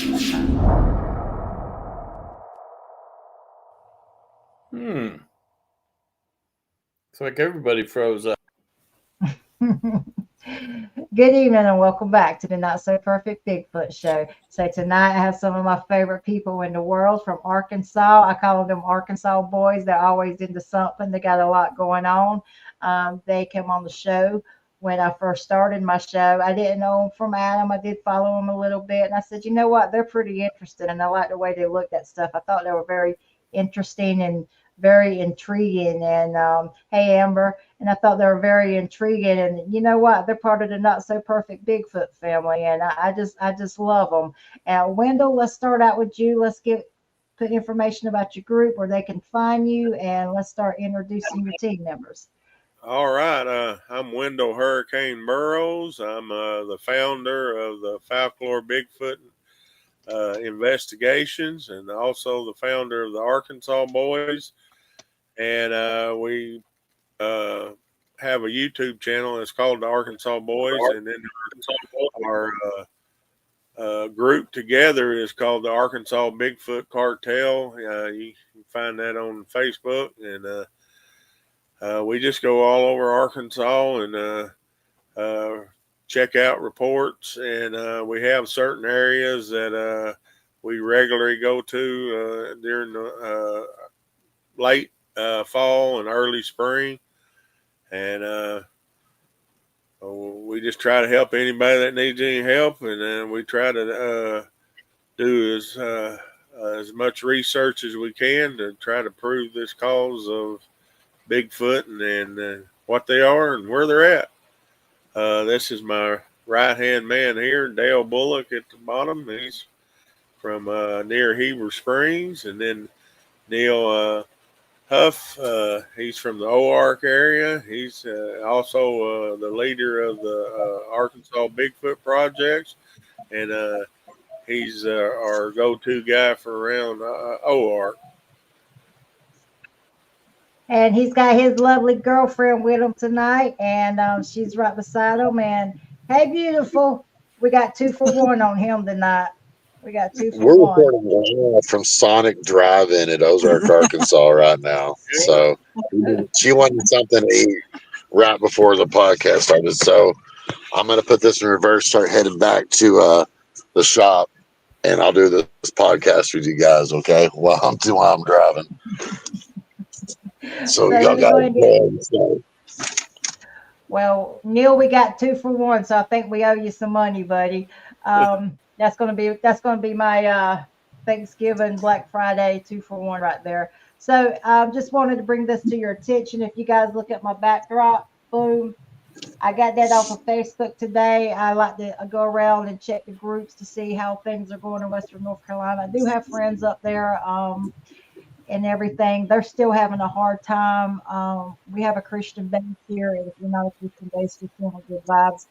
It's like everybody froze up. Good evening and welcome back to the Not So Perfect Bigfoot Show. So tonight I have some of my favorite people in the world from Arkansas. I call them Arkansas boys. They're always into something. They got a lot going on. They came on the show when I first started my show. I didn't know them from Adam. I did follow them a little bit. And I said, you know what? They're pretty interested. And I like the way they looked at stuff. I thought they were very interesting and very intriguing. And hey, Amber. And I thought they were very intriguing. And you know what? They're part of the Not So Perfect Bigfoot family, and I just love them. And Wendell, let's start out with you. Let's put information about your group where they can find you, and let's start introducing your team members. All right, I'm Wendell Hurricane Burrows. I'm the founder of the FOUKELORE Bigfoot investigations, and also the founder of the Arkansas Boys. And we have a YouTube channel. It's called the Arkansas Boys, and then our group together is called the Arkansas Bigfoot Cartel. You can find that on Facebook, and we just go all over Arkansas and check out reports. And we have certain areas that we regularly go to during the late fall and early spring. And we just try to help anybody that needs any help, and then we try to do as much research as we can to try to prove this cause of Bigfoot and what they are and where they're at. This is my right-hand man here, Dale Bullock at the bottom. He's from near Heber Springs. And then Neil Huff, he's from the OARC area. He's also the leader of the Arkansas Bigfoot projects, and he's our go-to guy for around OARC. And he's got his lovely girlfriend with him tonight, and she's right beside him. And hey, beautiful, we got 2 for 1 on him tonight. We got 2 for 1. We're recording from Sonic Drive-In at Ozark, Arkansas right now. So she wanted something to eat right before the podcast started. So I'm going to put this in reverse, start heading back to the shop, and I'll do this podcast with you guys, okay, while I'm driving. So y'all got it. Well, Neil, we got 2 for 1, so I think we owe you some money, buddy. That's gonna be my Thanksgiving Black Friday 2 for 1 right there. So just wanted to bring this to your attention. If you guys look at my backdrop, boom, I got that off of Facebook today. I like to go around and check the groups to see how things are going in Western North Carolina. I do have friends up there and everything. They're still having a hard time. We have a Christian base here, and if you're not a Christian base, just want good vibes.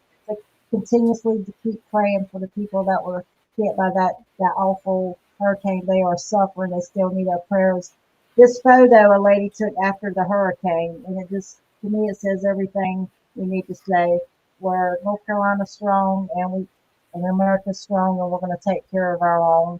Continuously to keep praying for the people that were hit by that awful hurricane. They are suffering. They still need our prayers. This photo a lady took after the hurricane, and it just, to me, it says everything we need to say. We're North Carolina strong, and America's strong, and we're going to take care of our own.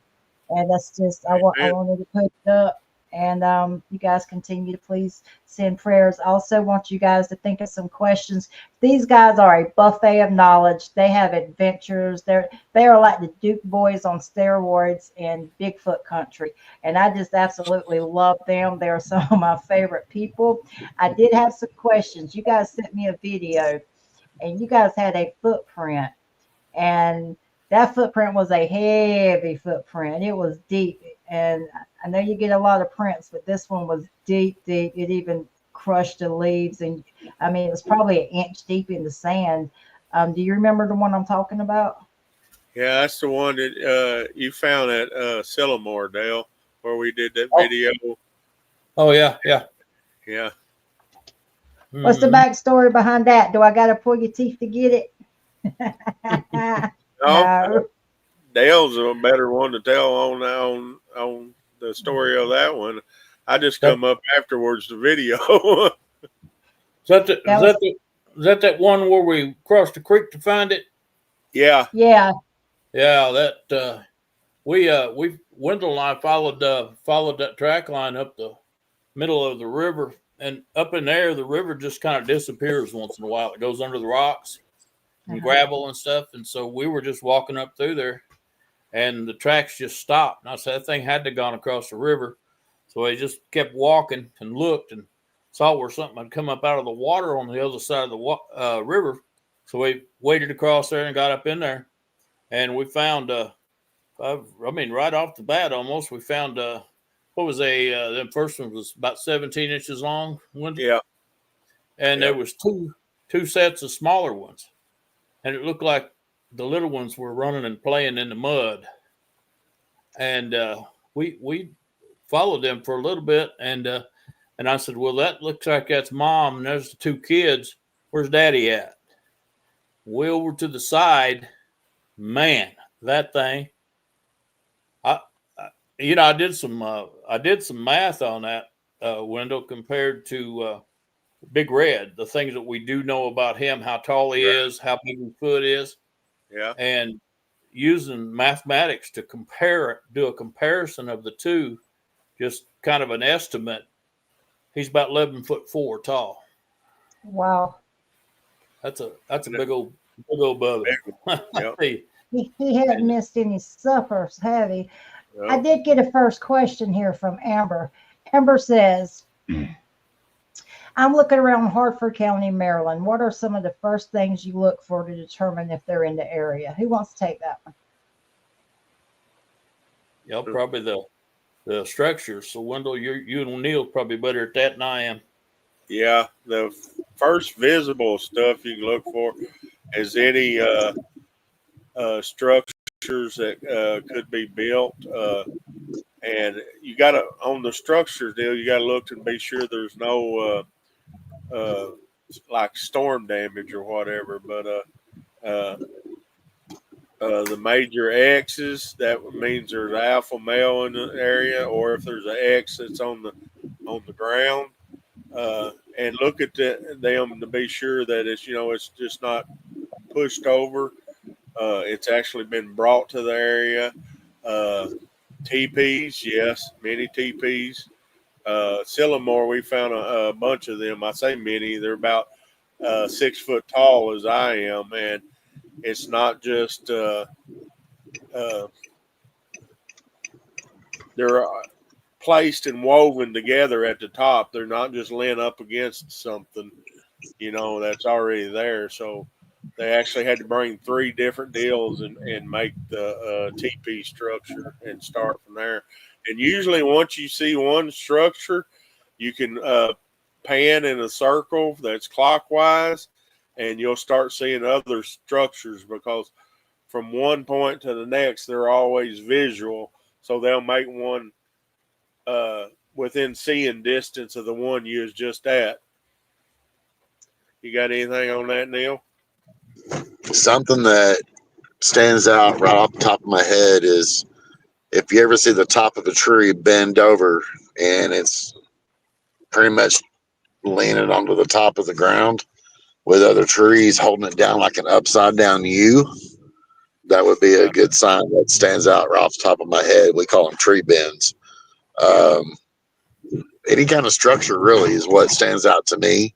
And that's just, I wanted to put it up. And you guys continue to please send prayers. I also want you guys to think of some questions. These guys are a buffet of knowledge. They have adventures. They are like the Duke boys on steroids in Bigfoot country. And I just absolutely love them. They are some of my favorite people. I did have some questions. You guys sent me a video, and you guys had a footprint. And that footprint was a heavy footprint. It was deep. And I know you get a lot of prints, but this one was deep. It even crushed the leaves. And I mean, it was probably 1 inch deep in the sand. Do you remember the one I'm talking about? Yeah, that's the one that you found at Sillamore, Dale, where we did that video. Oh, yeah. What's the backstory behind that? Do I got to pull your teeth to get it? No. Dale's a better one to tell on the story of that one. I just come up afterwards to video. Is that one where we crossed the creek to find it? Yeah. Yeah. Yeah, that Wendell and I followed that track line up the middle of the river, and up in there, the river just kind of disappears once in a while. It goes under the rocks and gravel and stuff. And so we were just walking up through there, and the tracks just stopped. And I said, that thing had to have gone across the river. So I just kept walking and looked and saw where something had come up out of the water on the other side of the river. So we waded across there and got up in there, and we found, right off the bat almost, we found, what was the first one was about 17 inches long. Yeah. And there was two sets of smaller ones. And it looked like the little ones were running and playing in the mud. And we followed them for a little bit, and I said, well, that looks like that's Mom, and there's the two kids. Where's Daddy at? Way over to the side, man, that thing. I did some math on that, Wendell, compared to Big Red, the things that we do know about him, how tall he is, how big his foot is. Yeah. And using mathematics to do a comparison of the two, just kind of an estimate. He's about 11'4" tall. Wow. That's a big old brother. Yep. He hadn't missed any suppers, have he? Yep. I did get a first question here from Amber. Amber says, I'm looking around Hartford County, Maryland. What are some of the first things you look for to determine if they're in the area? Who wants to take that one? Yeah, probably the structure. So Wendell, you and Neil probably better at that than I am. Yeah, the first visible stuff you can look for is any structures that could be built, and you got to, on the structure deal, you got to look and be sure there's no like storm damage or whatever. But the major X's, that means there's alpha male in the area, or if there's an X that's on the ground, and look at them to be sure that it's just not pushed over. It's actually been brought to the area. Teepees, yes, many teepees. Sillamore, we found a bunch of them. I say many; they're about 6 foot tall as I am, and it's not just they're placed and woven together at the top. They're not just laying up against something, that's already there. So they actually had to bring 3 different deals and make the teepee structure and start from there. And usually once you see one structure, you can pan in a circle that's clockwise, and you'll start seeing other structures, because from one point to the next, they're always visual. So they'll make one within seeing distance of the one you was just at. You got anything on that, Neil? Something that stands out right off the top of my head is if you ever see the top of a tree bend over and it's pretty much leaning onto the top of the ground with other trees holding it down like an upside down U, that would be a good sign that stands out right off the top of my head. We call them tree bends. Any kind of structure really is what stands out to me.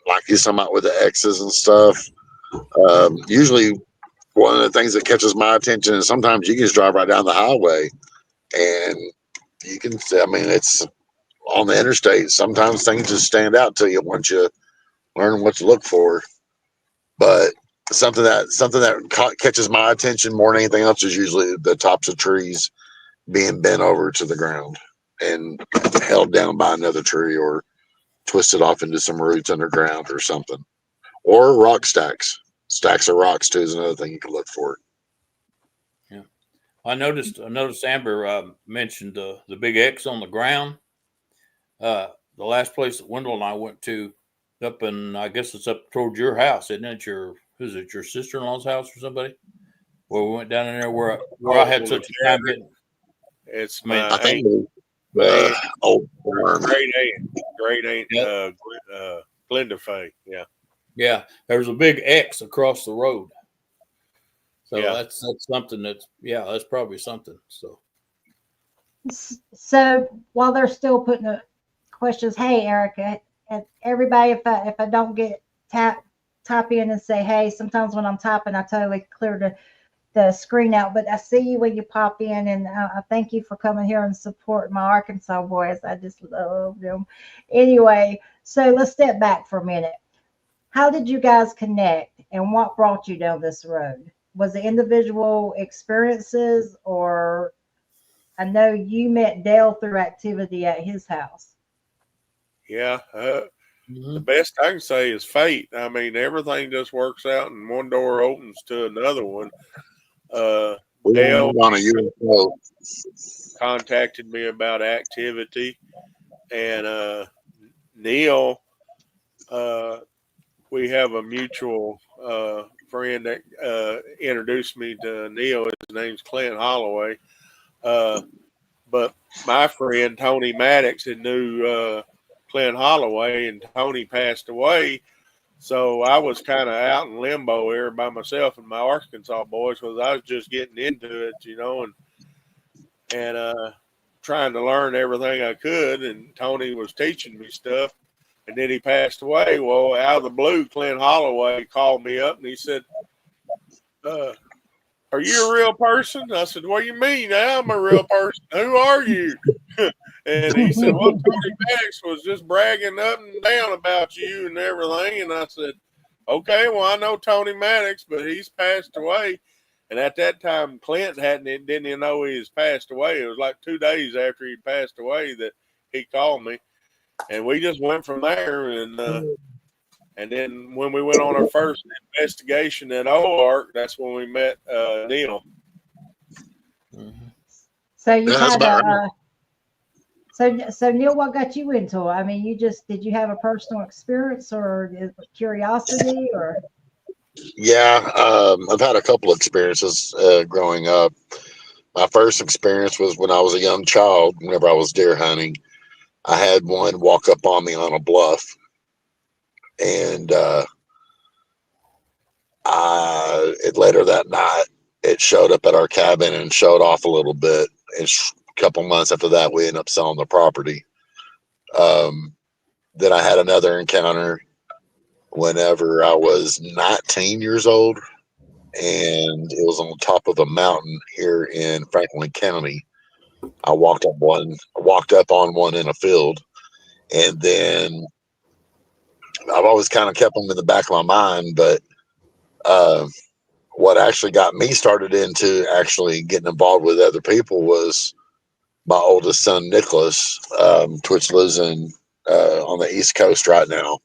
Like you're talking about with the X's and stuff. Usually one of the things that catches my attention is sometimes you can just drive right down the highway and you can, it's on the interstate. Sometimes things just stand out to you once you learn what to look for. But something that catches my attention more than anything else is usually the tops of trees being bent over to the ground and held down by another tree, or twisted off into some roots underground or something. Or rock stacks. Stacks of rocks too is another thing you can look for. Yeah, I noticed Amber mentioned the big X on the ground. The last place that Wendell and I went to, up in, I guess it's up towards your house, isn't it? Your sister-in-law's house or somebody? Where we went down in there where I had such a time getting. It's I think old great aunt, Glenda Faye. Yeah. Yeah, there was a big X across the road. So that's something that's probably something. So while they're still putting the questions, hey Erica, and everybody, if I don't get type in and say hey. Sometimes when I'm typing, I totally clear the screen out, but I see you when you pop in, and I thank you for coming here and support my Arkansas boys. I just love them. Anyway, so let's step back for a minute. How did you guys connect, and what brought you down this road? Was it individual experiences, or I know you met Dale through activity at his house? Yeah. The best I can say is fate. I mean, everything just works out and one door opens to another one. Dale on a UFO. contacted me about activity, and Neil, we have a mutual friend that introduced me to Neil. His name's Clint Holloway. But my friend Tony Maddox had knew Clint Holloway, and Tony passed away. So I was kind of out in limbo here by myself and my Arkansas boys, because I was just getting into it, and trying to learn everything I could. And Tony was teaching me stuff, and then he passed away. Well, out of the blue, Clint Holloway called me up and he said, "Are you a real person?" I said, "What do you mean? I'm a real person. Who are you?" And he said, "Well, Tony Maddox was just bragging up and down about you and everything." And I said, "Okay, well, I know Tony Maddox, but he's passed away." And at that time, Clint didn't even know he was passed away. It was like 2 days after he passed away that he called me, and we just went from there. And then when we went on our first investigation at OARC, that's when we met Neil. So you had so Neil, what got you into it? I mean, did you have a personal experience, or curiosity, or? Yeah, I've had a couple of experiences growing up. My first experience was when I was a young child. Whenever I was deer hunting, I had one walk up on me on a bluff, and later that night, it showed up at our cabin and showed off a little bit. And a couple months after that, we ended up selling the property. Then I had another encounter whenever I was 19 years old, and it was on top of a mountain here in Franklin County. I walked up on one in a field, and then I've always kind of kept them in the back of my mind, but what actually got me started into actually getting involved with other people was my oldest son, Nicholas, which lives on the East Coast right now.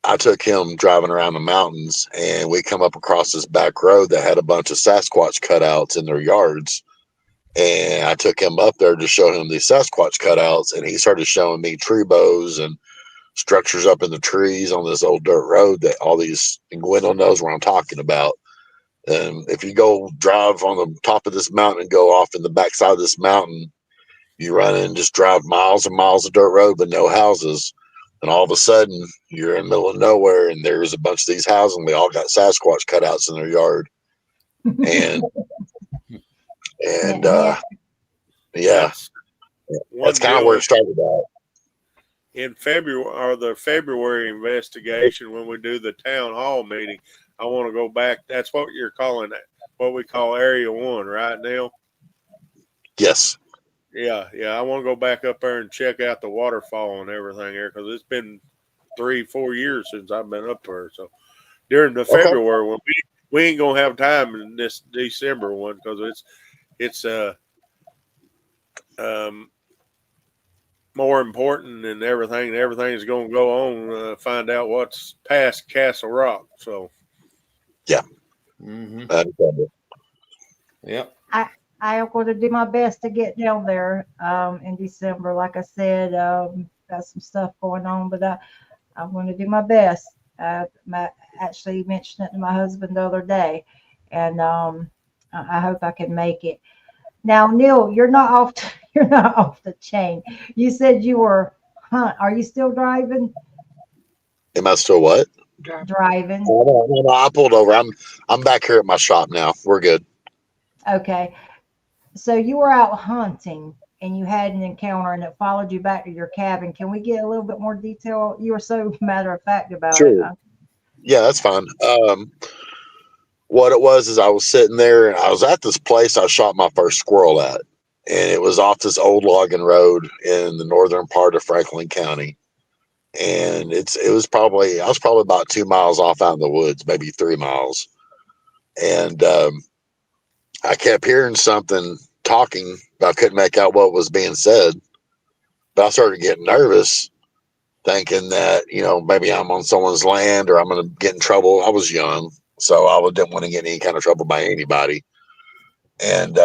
I took him driving around the mountains, and we come up across this back road that had a bunch of Sasquatch cutouts in their yards. And I took him up there to show him these Sasquatch cutouts, and he started showing me tree bows and structures up in the trees on this old dirt road that all these, and Wendell knows what I'm talking about. And if you go drive on the top of this mountain and go off in the backside of this mountain, you run in, just drive miles and miles of dirt road, but no houses. And all of a sudden, you're in the middle of nowhere, and there's a bunch of these houses, and they all got Sasquatch cutouts in their yard. And that's kind of where it started out. In February, or the February investigation, when we do the town hall meeting, I want to go back. That's what you're calling it, what we call Area 1, right, Neil? Yes. Yeah. I want to go back up there and check out the waterfall and everything here, because it's been 3-4 years since I've been up there. So during the February one, we ain't gonna have time in this December one, because it's more important than everything. Everything's gonna go on. Find out what's past Castle Rock. So yeah. Yep. I am going to do my best to get down there in December. Like I said, got some stuff going on, but I'm going to do my best. Actually mentioned it to my husband the other day, and I hope I can make it. Now, Neil, you're not off the chain. You said you were Are you still driving? Am I still what? driving. Oh, no, I pulled over. I'm back here at my shop now. We're good. Okay. So you were out hunting and you had an encounter and it followed you back to your cabin. Can we get a little bit more detail? You were so matter of fact about it. Sure. Yeah, that's fine. What it was is I was sitting there and I was at this place I shot my first squirrel at, and it was off this old logging road in the northern part of Franklin County. And I was probably about 2 miles off out in the woods, maybe 3 miles. And I kept hearing something talking, but I couldn't make out what was being said. But I started getting nervous, thinking that, maybe I'm on someone's land or I'm going to get in trouble. I was young, so I didn't want to get in any kind of trouble by anybody. And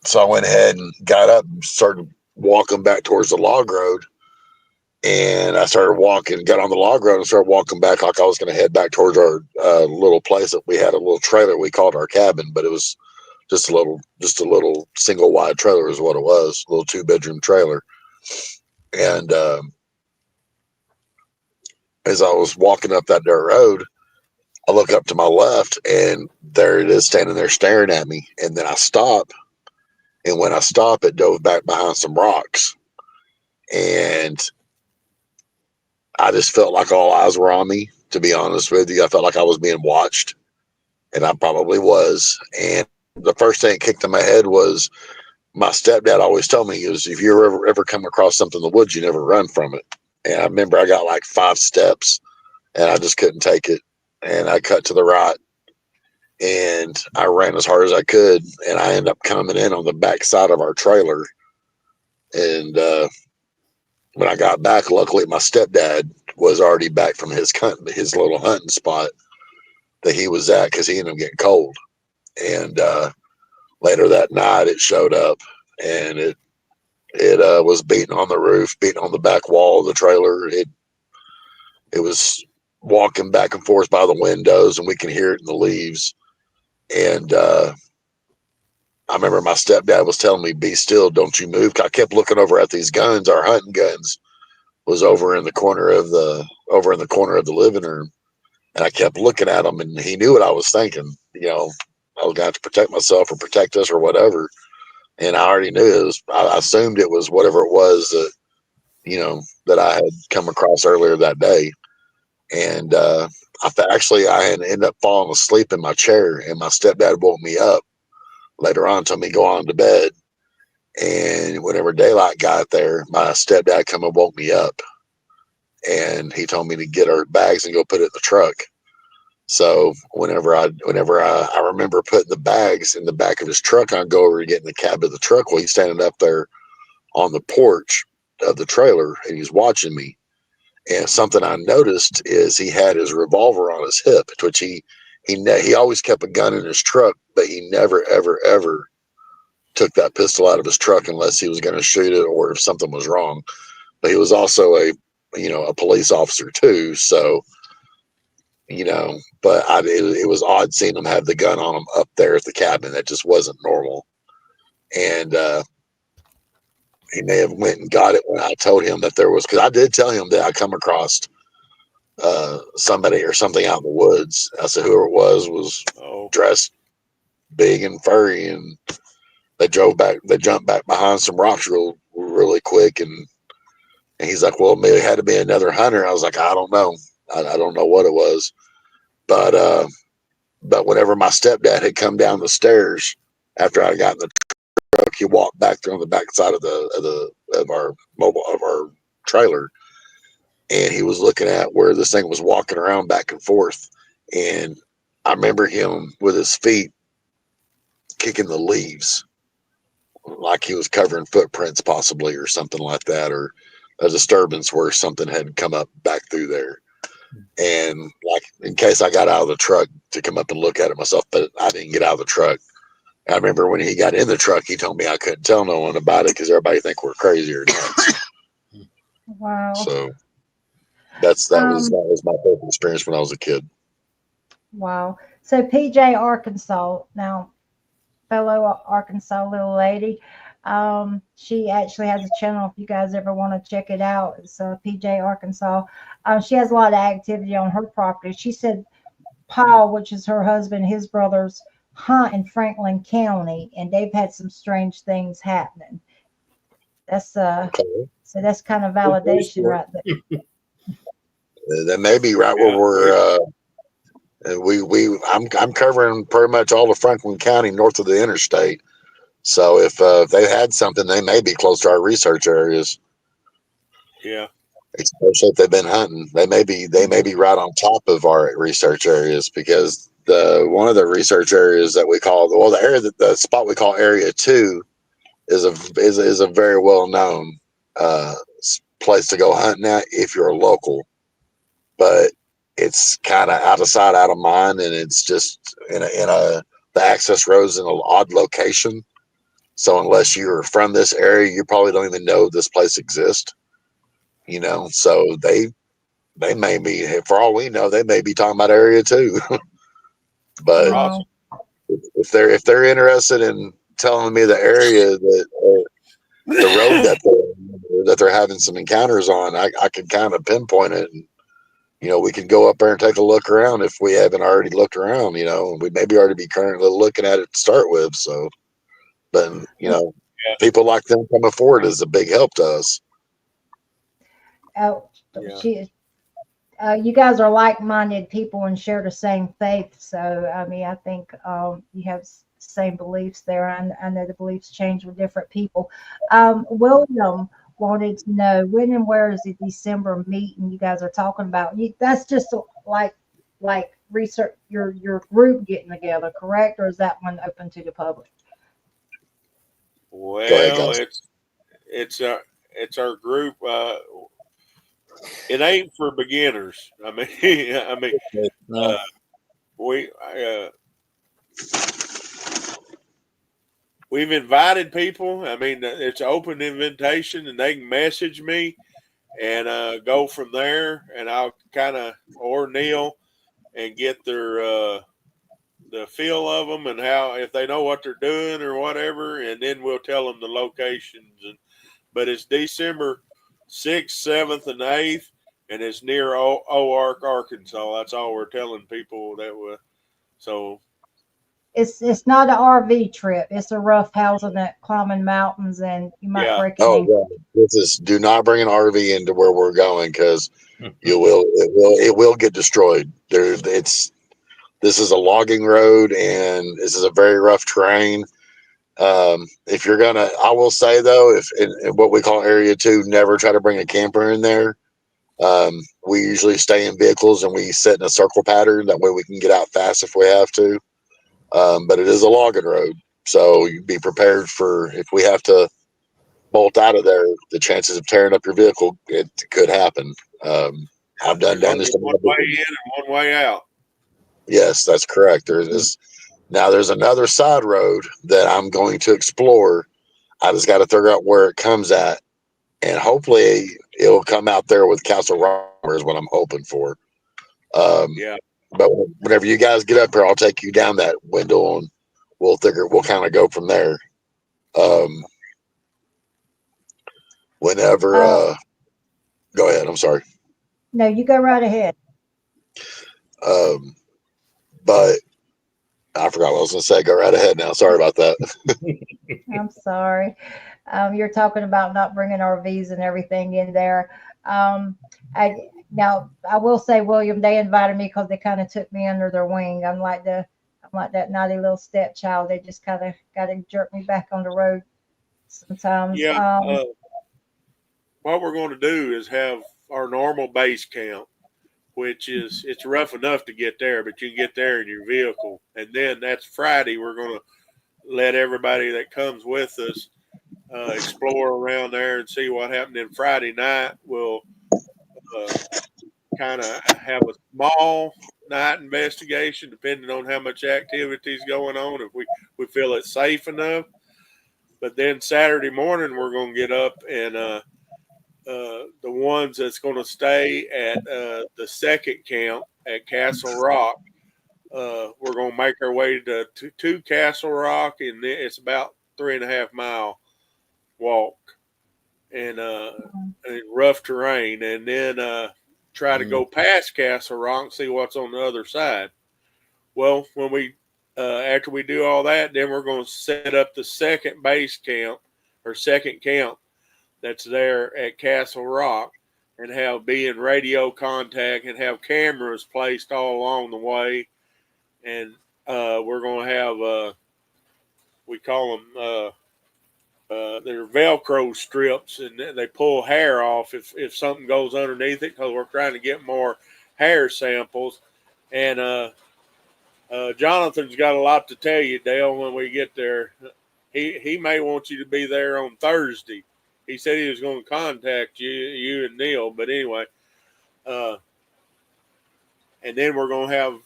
so I went ahead and got up and started walking back towards the log road. And I started walking, got on the log road and started walking back like I was going to head back towards our little place that we had, a little trailer we called our cabin, but it was just a little single wide trailer is what it was, a little 2-bedroom trailer. And as I was walking up that dirt road, I look up to my left and there it is standing there staring at me. And then I stop. And when I stop, it dove back behind some rocks. And I just felt like all eyes were on me, to be honest with you. I felt like I was being watched, and I probably was. And the first thing that kicked in my head was my stepdad always told me, if you ever come across something in the woods, you never run from it. And I remember I got like 5 steps, and I just couldn't take it. And I cut to the right, and I ran as hard as I could, and I ended up coming in on the back side of our trailer. And when I got back, luckily my stepdad was already back from his little hunting spot that he was at, because he ended up getting cold. And later that night, it showed up, and it was beating on the roof, beating on the back wall of the trailer. It was walking back and forth by the windows, and we can hear it in the leaves. And I remember my stepdad was telling me, "Be still, don't you move." I kept looking over at these guns. Our hunting guns was over in the corner of the living room, and I kept looking at him, and he knew what I was thinking. I was going to have to protect myself or protect us or whatever. And I already knew it was. I assumed it was whatever it was that I had come across earlier that day. And I had ended up falling asleep in my chair, and my stepdad woke me up later on, told me to go on to bed. And whenever daylight got there, my stepdad come and woke me up, and he told me to get our bags and go put it in the truck. So whenever I remember putting the bags in the back of his truck, I go over to get in the cab of the truck while he's standing up there on the porch of the trailer, and he's watching me. And something I noticed is he had his revolver on his hip, which he always kept a gun in his truck, but he never, ever, ever took that pistol out of his truck unless he was going to shoot it or if something was wrong. But he was also a police officer too. So, but it was odd seeing him have the gun on him up there at the cabin. That just wasn't normal. And he may have went and got it when I told him that there was, because I did tell him that I come across somebody or something out in the woods. I said whoever it was dressed big and furry, and they jumped back behind some rocks really quick, and he's like, well, maybe it had to be another hunter. I was like, I don't know. I don't know what it was. But whenever my stepdad had come down the stairs after I got in the truck, he walked back there on the back side of our trailer, and he was looking at where this thing was walking around back and forth. And I remember him with his feet kicking the leaves like he was covering footprints possibly, or something like that, or a disturbance where something had come up back through there. And like, in case I got out of the truck to come up and look at it myself, but I didn't get out of the truck. I remember when he got in the truck, he told me I couldn't tell no one about it because everybody think we're crazy or nuts. Wow. So that was my first experience when I was a kid. Wow. So PJ, Arkansas. Now, fellow Arkansas little lady, She actually has a channel if you guys ever want to check it out. It's PJ Arkansas. She has a lot of activity on her property. She said Paul, which is her husband, his brothers hunt in Franklin County, and they've had some strange things happening. That's Okay. so that's kind of validation right there. That may be right where I'm covering pretty much all of Franklin County north of the interstate. So if they had something, they may be close to our research areas. Yeah. Especially if they've been hunting, they may be right on top of our research areas, because one of the research areas that we call the spot we call Area 2 is a very well known place to go hunting at if you're a local, but it's kind of out of sight, out of mind, and it's just the access road's in an odd location. So unless you're from this area, you probably don't even know this place exists. So they may be, for all we know, they may be talking about Area 2. But Wow. if they're interested in telling me the area that the road that they're having some encounters on, I can kind of pinpoint it, and we can go up there and take a look around if we haven't already looked around. We maybe already be currently looking at it to start with. So, but Yeah. people like them coming forward is a big help to us. Yeah. You guys are like-minded people and share the same faith. So, I mean, I think you have same beliefs there. I know the beliefs change with different people. William wanted to know when and where is the December meeting you guys are talking about? That's just like research your group getting together, correct? Or is that one open to the public? Well, it's our group. It ain't for beginners. I mean, No. we've invited people. I mean, it's open invitation, and they can message me and go from there. And I'll or Neil, and get their the feel of them and how, if they know what they're doing or whatever, and then we'll tell them the locations. But it's December 6th, 7th, and 8th, and it's near Oark, Arkansas. That's all we're telling people so. It's not an RV trip. It's a rough housing at climbing mountains, and you might break an ankle. Yeah. Do not bring an RV into where we're going, because it will get destroyed. This is a logging road, and this is a very rough terrain. If you're I will say though, if in what we call Area 2, never try to bring a camper in there. We usually stay in vehicles, and we sit in a circle pattern. That way we can get out fast if we have to. But it is a logging road, so you be prepared for, if we have to bolt out of there, the chances of tearing up your vehicle, it could happen. I've done damage to one way in and one way out. Yes, that's correct. There's another side road that I'm going to explore. I just got to figure out where it comes at, and hopefully it'll come out there with Castle Rock is what I'm hoping for. Yeah. But whenever you guys get up here, I'll take you down that Wendell, and we'll kind of go from there. Whenever, go ahead. I'm sorry. No, you go right ahead. But I forgot what I was going to say. Go right ahead now. Sorry about that. I'm sorry. You're talking about not bringing RVs and everything in there. Now I will say, William, they invited me because they kind of took me under their wing. I'm like that naughty little stepchild. They just kind of got to jerk me back on the road sometimes. Yeah. What we're going to do is have our normal base camp, which is, it's rough enough to get there, but you can get there in your vehicle. And then that's Friday. We're going to let everybody that comes with us explore around there and see what happened. Then Friday night, we'll kind of have a small night investigation, depending on how much activity is going on, if we feel it's safe enough. But then Saturday morning, we're going to get up, and the ones that's going to stay at the second camp at Castle Rock, we're going to make our way to Castle Rock, and it's about 3.5 miles walk and rough terrain, and then try to go past Castle Rock and see what's on the other side. Well, when we after we do all that, then we're going to set up the second base camp or second camp that's there at Castle Rock, and be in radio contact and have cameras placed all along the way. And we're going to have we call them they're Velcro strips, and they pull hair off if something goes underneath it, because we're trying to get more hair samples. And Jonathan's got a lot to tell you, Dale, when we get there. He may want you to be there on Thursday. He said he was going to contact you and Neil, but anyway. And then we're going to have,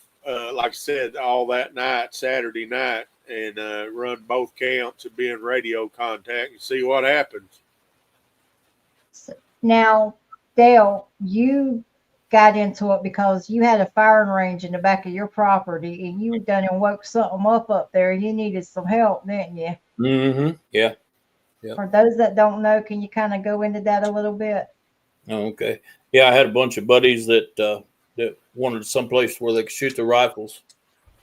like I said, all that night, Saturday night, and run both camps and be in radio contact and see what happens. Now, Dale, you got into it because you had a firing range in the back of your property, and you done and woke something up there. You needed some help, didn't you? Mm-hmm. Yeah. Yep. For those that don't know, can you kind of go into that a little bit? Oh, okay. Yeah, I had a bunch of buddies that wanted someplace where they could shoot their rifles,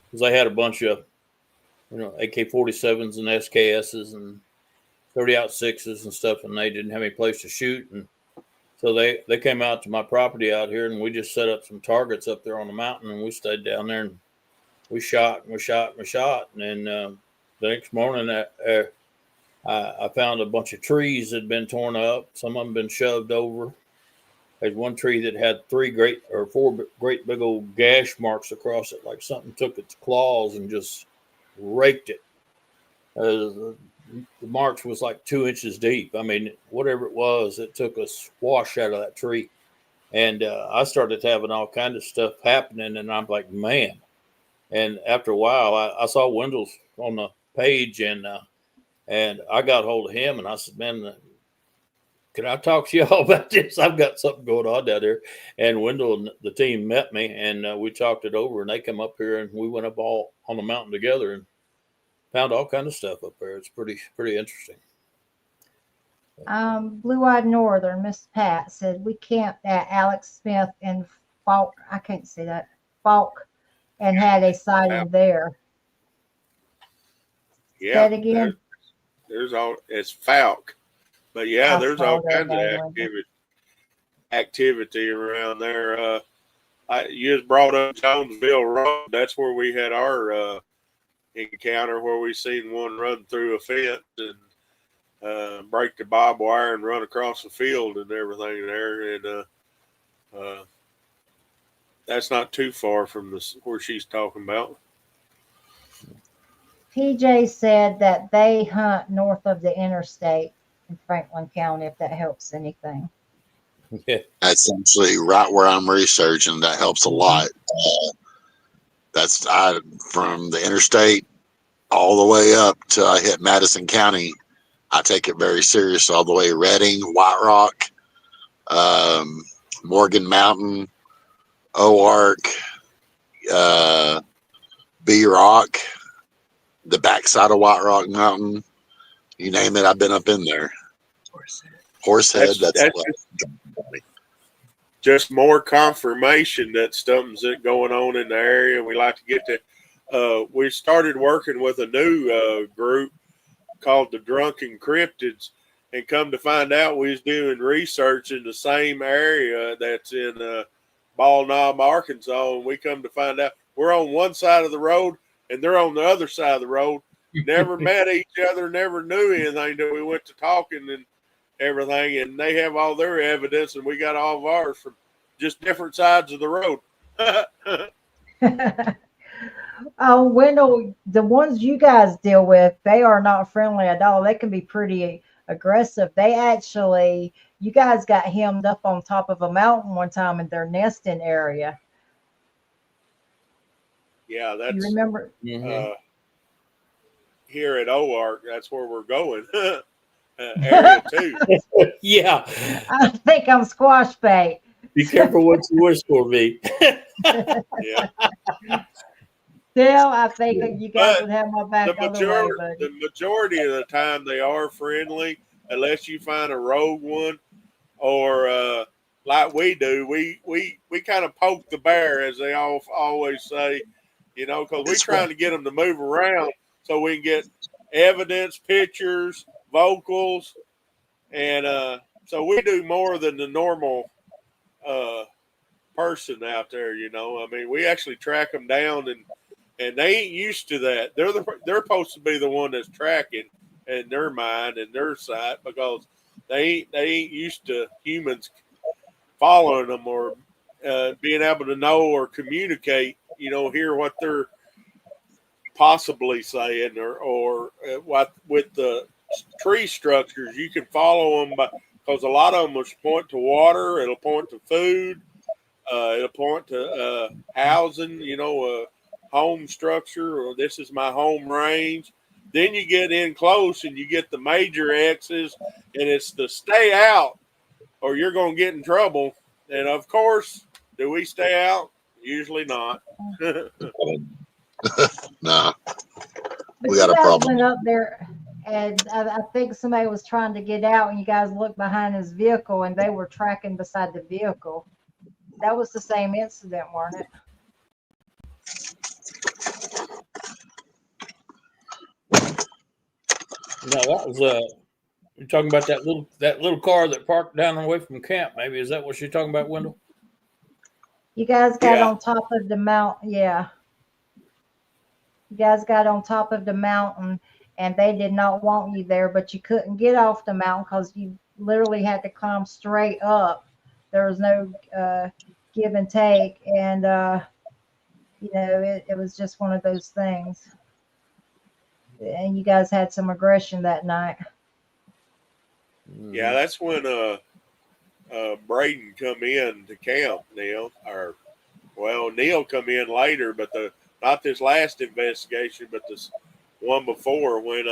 because they had a bunch of, AK-47s and SKSs and 30-06s and stuff, and they didn't have any place to shoot. And so they came out to my property out here, and we just set up some targets up there on the mountain, and we stayed down there, and we shot and we shot and we shot. And then the next morning, I found a bunch of trees that had been torn up. Some of them been shoved over. There's one tree that had four great big old gash marks across it, like something took its claws and just raked it. The marks was like 2 inches deep. I mean, whatever it was, it took a swash out of that tree. And I started having all kinds of stuff happening, and I'm like, man. And after a while, I saw Wendell's on the page, and I got hold of him, and I said, man, can I talk to y'all about this? I've got something going on down there. And Wendell and the team met me, and we talked it over, and they come up here, and we went up all on the mountain together and found all kind of stuff up there. It's pretty interesting. Blue-eyed Northern, Miss Pat said we camped at Alex Smith and Falk. I can't say that. Falk, and had a sighting there. Yeah. Say it again. It's Falk. But yeah, there's all kinds of activity around there. You just brought up Jonesville Road. That's where we had our encounter, where we seen one run through a fence and break the barbed wire and run across the field and everything there. And that's not too far from where she's talking about. PJ said that they hunt north of the interstate in Franklin County, if that helps anything. Yeah. That's essentially right where I'm researching. That helps a lot. That's from the interstate all the way up till I hit Madison County. I take it very serious all the way. Redding, White Rock, Morgan Mountain, Oark, B Rock, the backside of White Rock Mountain. You name it, I've been up in there. Horsehead, that's just more confirmation that something's going on in the area. We like to get to. We started working with a new group called the Drunken Cryptids, and come to find out, we was doing research in the same area that's in Ball Knob, Arkansas, and we come to find out we're on one side of the road and they're on the other side of the road. Never met each other, never knew anything until we went to talking and everything, and they have all their evidence and we got all of ours from just different sides of the road. Oh, Wendell, the ones you guys deal with, they are not friendly at all. They can be pretty aggressive. You guys got hemmed up on top of a mountain one time in their nesting area. Yeah, that's, you remember? Here at OARC, that's where we're going. Area 2. Yeah. I think I'm squash bait. Be careful what you wish for me. Yeah. Still, I think you guys would have my back the majority of the time they are friendly, unless you find a rogue one, or like we do, we kind of poke the bear, as they always say, you know, because we're trying to get them to move around so we can get evidence, pictures, vocals, and so we do more than the normal person out there. You know, I mean, we actually track them down, and they ain't used to that. They're supposed to be the one that's tracking in their mind and their sight, because they ain't used to humans following them, or being able to know or communicate. You know, hear what they're possibly saying, or what with the tree structures you can follow them because a lot of them will point to water, it'll point to food, it'll point to housing, you know, a home structure, or this is my home range. Then you get in close and you get the major X's, and it's the stay out or you're going to get in trouble. And of course, do we stay out? Usually not. Nah, But we you got a guys problem. went up there, and I think somebody was trying to get out, and you guys looked behind his vehicle, and they were tracking beside the vehicle. That was the same incident, weren't it? No, that was you're talking about that little car that parked down away from camp. Maybe is that what you're talking about, Wendell? You guys got Yeah. on top of the mountain. Yeah. You guys got on top of the mountain, and they did not want you there, but you couldn't get off the mountain because you literally had to climb straight up. There was no give and take, and you know, it was just one of those things. And you guys had some aggression that night. Yeah, that's when Braden come in to camp, Neil. Or well, Neil come in later, but not this last investigation, but this one before, when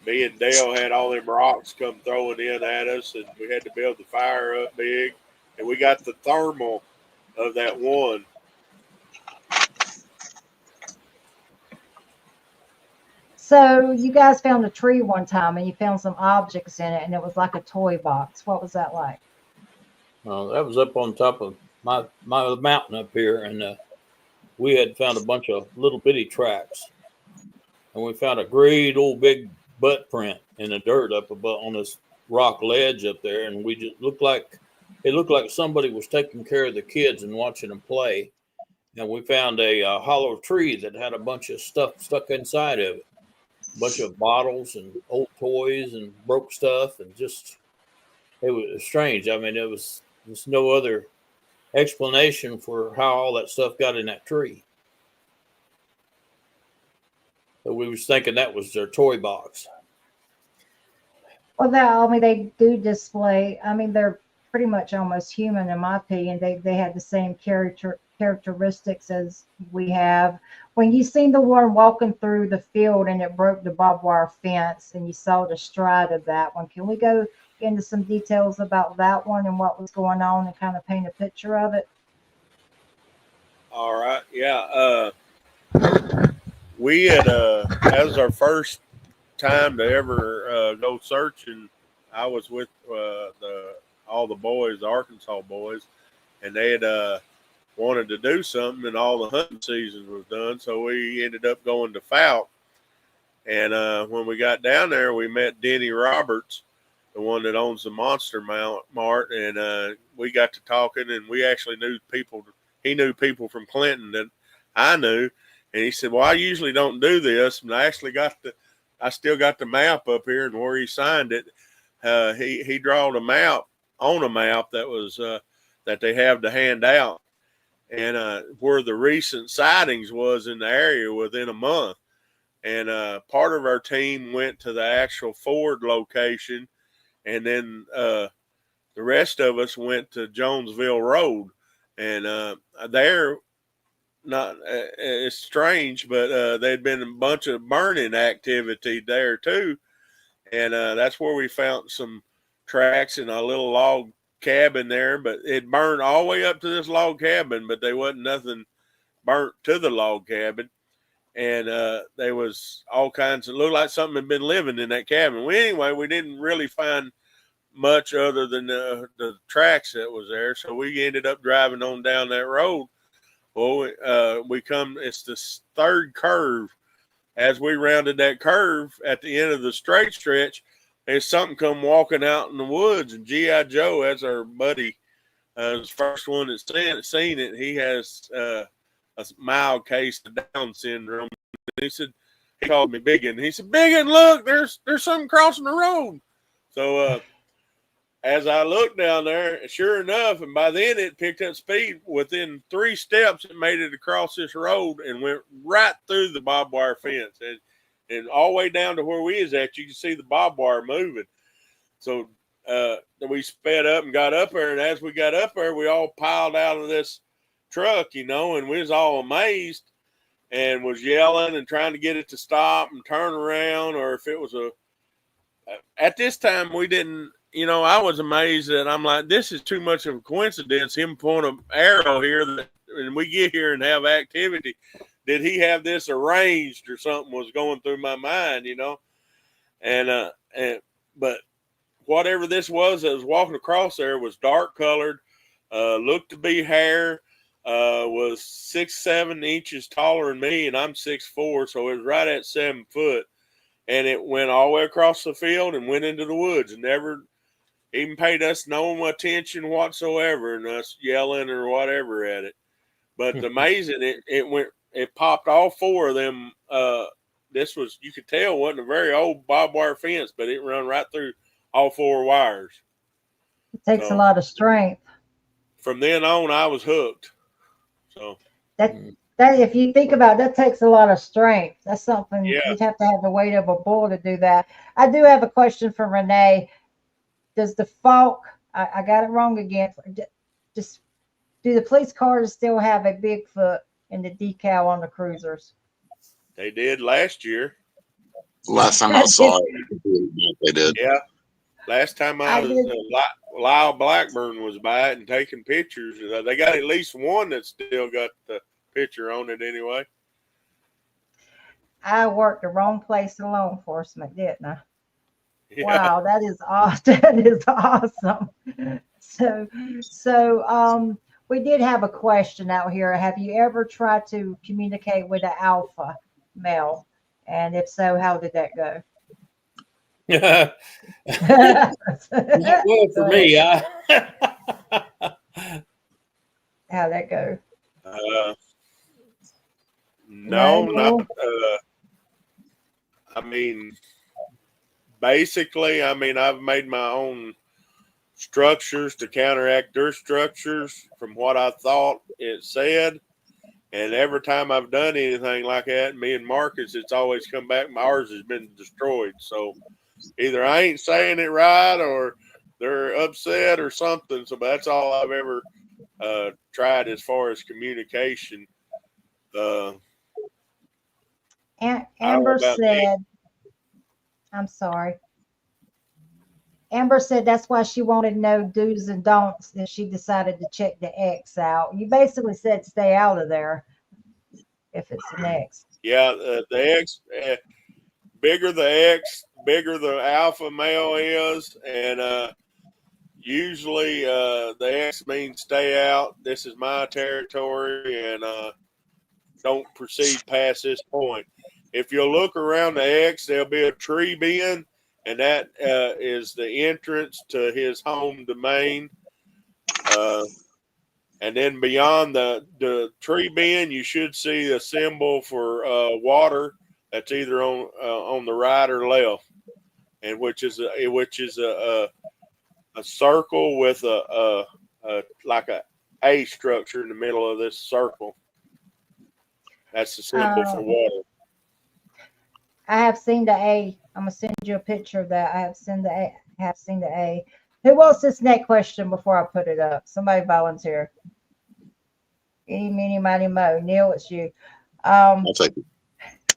me and Dale had all them rocks come throwing in at us, and we had to build the fire up big, and we got the thermal of that one. So you guys found a tree one time, and you found some objects in it, and it was like a toy box. What was that like? That was up on top of my mountain up here, and we had found a bunch of little bitty tracks, and we found a great old big butt print in the dirt up above on this rock ledge up there, and we just looked like somebody was taking care of the kids and watching them play. And we found a hollow tree that had a bunch of stuff stuck inside of it, a bunch of bottles and old toys and broke stuff, and just it was strange. I mean, there's no other explanation for how all that stuff got in that tree. So we was thinking that was their toy box. Well, I mean, they do display. I mean, they're pretty much almost human, in my opinion. They had the same characteristics as we have. When you seen the one walking through the field and it broke the barbed wire fence, and you saw the stride of that one, can we go into some details about that one and what was going on, and kind of paint a picture of it? All right, yeah. We had that was our first time to ever go searching. I was with all the boys, the Arkansas boys, and they had wanted to do something, and all the hunting season was done, so we ended up going to Fouke. And when we got down there, we met Denny Roberts, the one that owns the Monster Mart, and we got to talking, and we actually knew people. He knew people from Clinton that I knew, and he said, "Well, I usually don't do this," and I still got the map up here, and where he signed it, he drawed a map on a map that was that they have to hand out, and where the recent sightings was in the area within a month. And part of our team went to the actual Ford location, and then the rest of us went to Jonesville Road, and there. Not it's strange, but there'd been a bunch of burning activity there too, and that's where we found some tracks in a little log cabin there. But it burned all the way up to this log cabin, but there wasn't nothing burnt to the log cabin. and there was all kinds of, looked like something had been living in that cabin. Well, anyway, we didn't really find much other than the tracks that was there, so we ended up driving on down that road. Well, it's the third curve. As we rounded that curve at the end of the straight stretch, there's something come walking out in the woods, and G.I. Joe, that's our buddy, was the first one that's seen it. He has a mild case of Down syndrome. He called me Biggin. He said, Biggin, look, there's something crossing the road. So as I looked down there, sure enough, and by then it picked up speed. Within 3 steps, it made it across this road and went right through the barbed wire fence. And all the way down to where we is at, you can see the barbed wire moving. So we sped up and got up there, and as we got up there, we all piled out of this truck, and we was all amazed and was yelling and trying to get it to stop and turn around, or if it was at this time we didn't, I was amazed that I'm like, this is too much of a coincidence, him pulling an arrow here and we get here and have activity. Did he have this arranged or something was going through my mind, but whatever this was that was walking across there was dark colored, looked to be hair, was 6-7 inches taller than me, and I'm 6'4", so it was right at 7 foot. And it went all the way across the field and went into the woods and never even paid us no attention whatsoever, and us yelling or whatever at it. But amazing, it popped all 4 of them. This was, you could tell, wasn't a very old barbed wire fence, but it run right through all 4 wires. It takes a lot of strength. From then on, I was hooked. So that if you think about it, that takes a lot of strength. That's something you'd have to have the weight of a bull to do that. I do have a question for Renee. Does the Fouke, I got it wrong again, just do the police cars still have a Bigfoot in the decal on the cruisers? They did last year. Last time I saw it, they did. Yeah. Last time I was, Lyle Blackburn was by it and taking pictures. They got at least one that still got the picture on it anyway. I worked the wrong place in law enforcement, didn't I? Yeah. Wow, that is awesome. That is awesome. So we did have a question out here. Have you ever tried to communicate with an alpha male? And if so, how did that go? Not well for me. How'd that go? No, not. Basically, I've made my own structures to counteract their structures from what I thought it said. And every time I've done anything like that, me and Marcus, it's always come back. Ours has been destroyed. So either I ain't saying it right or they're upset or something. So that's all I've ever tried as far as communication. Amber said, I'm sorry. Amber said that's why she wanted to know do's and don'ts, and she decided to check the X out. You basically said stay out of there if it's an X. Yeah, the X, bigger the X, bigger the alpha male is, and usually the X means stay out. This is my territory, and don't proceed past this point. If you'll look around the X, there'll be a tree bend, and that is the entrance to his home domain. And then beyond the tree bend, you should see a symbol for water that's either on the right or left, and which is a circle with a like a structure in the middle of this circle. That's the symbol for water. I have seen the A. I'm gonna send you a picture of that. I have seen the A. Who wants this next question before I put it up? Somebody volunteer. Eeny, meeny, miny, mo. Neil, it's you. I'll take it.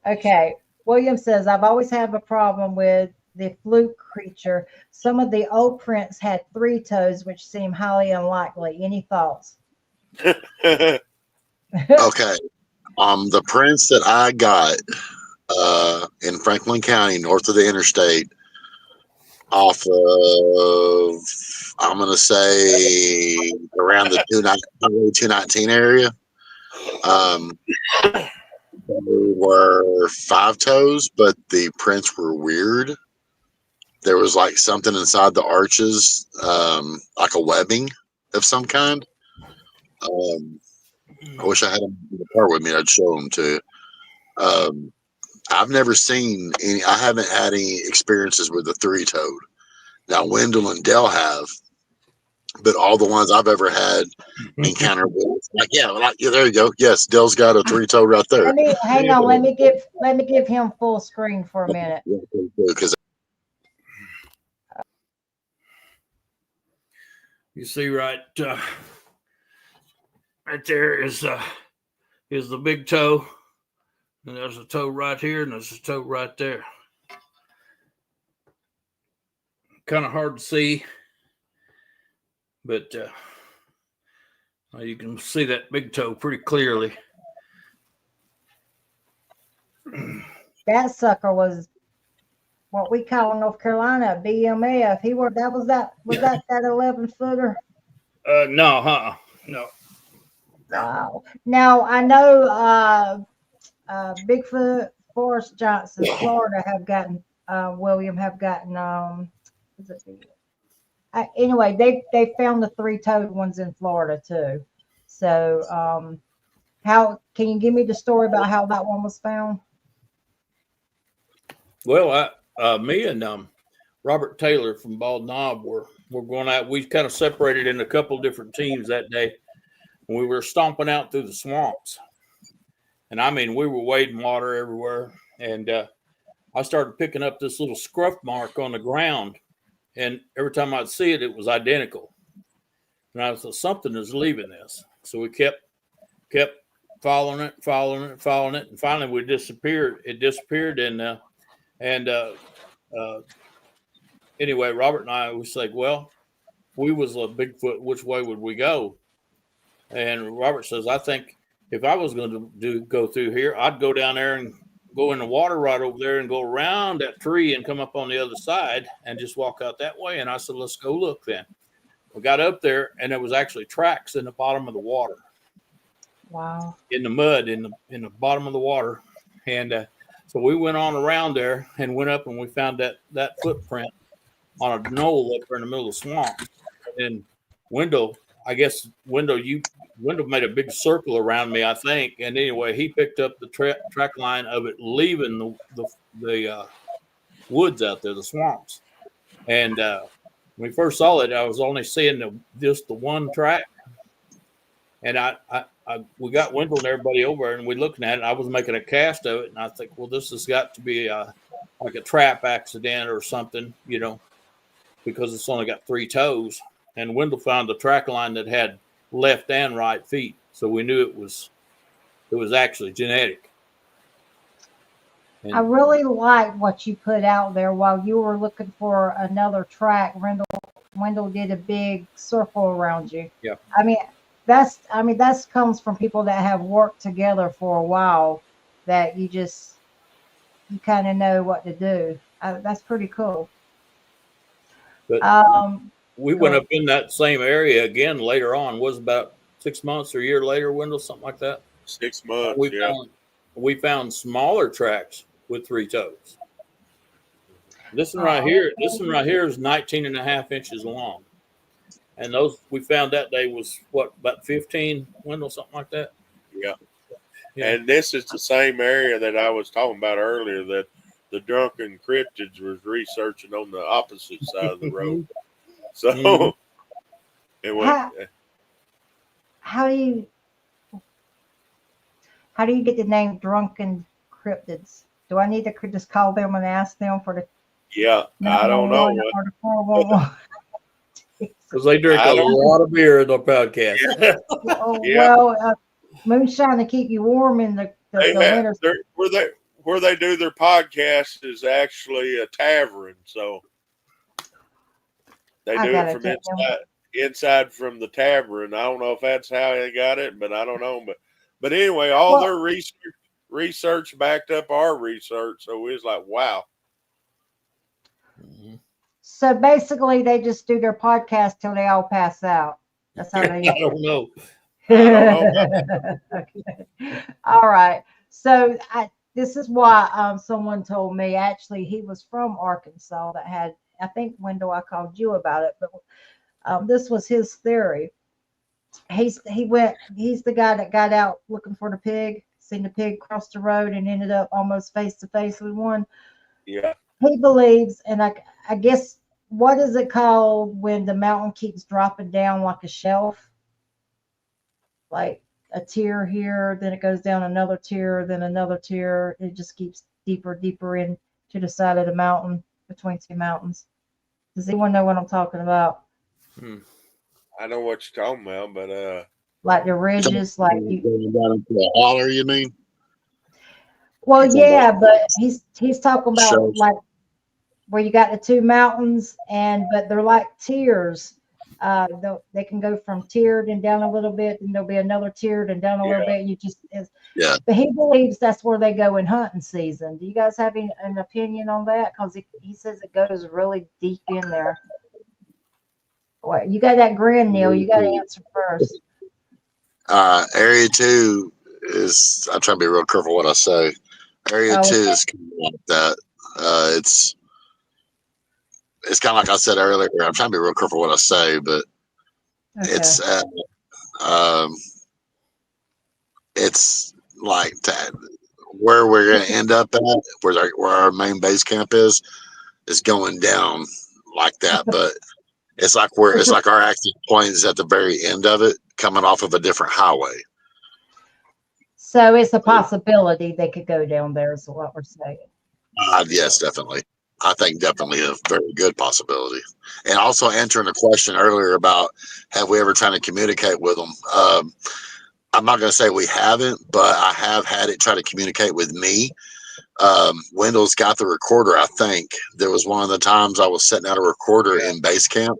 Okay. William says, I've always had a problem with the fluke creature. Some of the old prints had 3 toes, which seem highly unlikely. Any thoughts? Okay. The prints that I got in Franklin County, north of the interstate, off of, I'm going to say around the 219 area. They were 5 toes, but the prints were weird. There was like something inside the arches, like a webbing of some kind. I wish I had them in the car with me. I'd show them to you. I've never seen any. I haven't had any experiences with a 3-toed. Now Wendell and Dell have, but all the ones I've ever had encountered with, like yeah, there you go. Yes, Dell's got a 3-toed right there. Let me hang on. Let me give him full screen for a minute. Because You see right there is the big toe, and there's a toe right here, and there's a toe right there. Kind of hard to see, but you can see that big toe pretty clearly. That sucker was what we call in North Carolina a BMF. Was that 11-footer? No. Wow. Now I know Bigfoot, Forrest Johnson, Florida have gotten William have gotten anyway, they found the 3-toed ones in Florida too. So how can you give me the story about how that one was found? Well, me and Robert Taylor from Bald Knob were going out. We kind of separated in a couple different teams that day. And we were stomping out through the swamps. And I mean, we were wading water everywhere. And I started picking up this little scruff mark on the ground. And every time I'd see it, it was identical. And I thought, something is leaving this. So we kept following it. And finally, it disappeared. Anyway, Robert and I was like, well, if we was a Bigfoot, which way would we go? And Robert says, I think if I was going to go through here, I'd go down there and go in the water right over there and go around that tree and come up on the other side and just walk out that way. And I said, let's go look then. We got up there and there was actually tracks in the bottom of the water. Wow. In the mud, in the bottom of the water. And so we went on around there and went up and we found that footprint on a knoll up there in the middle of the swamp. And Wendell made a big circle around me, I think. And anyway, he picked up the track line of it leaving the woods out there, the swamps. And when we first saw it, I was only seeing just the one track. And we got Wendell and everybody over and we looking at it. I was making a cast of it, and I think, well, this has got to be like a trap accident or something, because it's only got 3 toes. And Wendell found a track line that had left and right feet, so we knew it was actually genetic. And I really like what you put out there while you were looking for another track. Wendell did a big circle around you. Yeah. I mean, that's comes from people that have worked together for a while, that you kind of know what to do. That's pretty cool. But we went up in that same area again later on. Was about 6 months or a year later, Wendell, something like that. 6 months. We found smaller tracks with 3 toes. This one right here is 19 and a half inches long. And those we found that day was about 15, Wendell, something like that. Yeah. And this is the same area that I was talking about earlier that the drunken cryptids was researching on the opposite side of the road. So it went. How do you get the name drunken cryptids? Do I need to just call them and ask them for the? Yeah, I don't know. Because they drink a lot of beer in their podcast. Well, moonshine to keep you warm in the winter. Where they do their podcast is actually a tavern, so they do it from inside from the tavern. I don't know if that's how they got it, but I don't know. But anyway, all their research backed up our research. So it was like, wow. Mhm. So basically, they just do their podcast till they all pass out. That's how they. I don't know. I don't know. Okay. All right. So this is why someone told me, actually he was from Arkansas that had, I think, Wendell, I called you about it, but this was his theory. He's the guy that got out looking for the pig, seen the pig cross the road and ended up almost face to face with one. Yeah. He believes, and I guess, what is it called when the mountain keeps dropping down like a shelf? Like a tier here, then it goes down another tier, then another tier. It just keeps deeper in to the side of the mountain, between two mountains. Does anyone know what I'm talking about? I know what you're talking about, but Like the ridges, like you. Down into a holler, you mean? Well, yeah, but he's talking about Sure. like where you got the two mountains, but they're like tiers. They can go from tiered and down a little bit, and there'll be another tiered and down a little bit. Yeah. But he believes that's where they go in hunting season. Do you guys have an opinion on that? Because he says it goes really deep in there. What, you got that grin, Neil? You got to answer first. Area 2 is, I try to be real careful what I say. Area 2 is kind of like that. It's kind of like I said earlier. I'm trying to be real careful what I say, but it's like that. Where we're going to end up at, where our main base camp is going down like that. But it's like our active point is at the very end of it, coming off of a different highway. So it's a possibility they could go down there, is what we're saying. Yes, definitely. I think definitely a very good possibility. And also answering the question earlier about have we ever tried to communicate with them? I'm not going to say we haven't, but I have had it try to communicate with me. Wendell's got the recorder. I think there was one of the times I was setting out a recorder in base camp,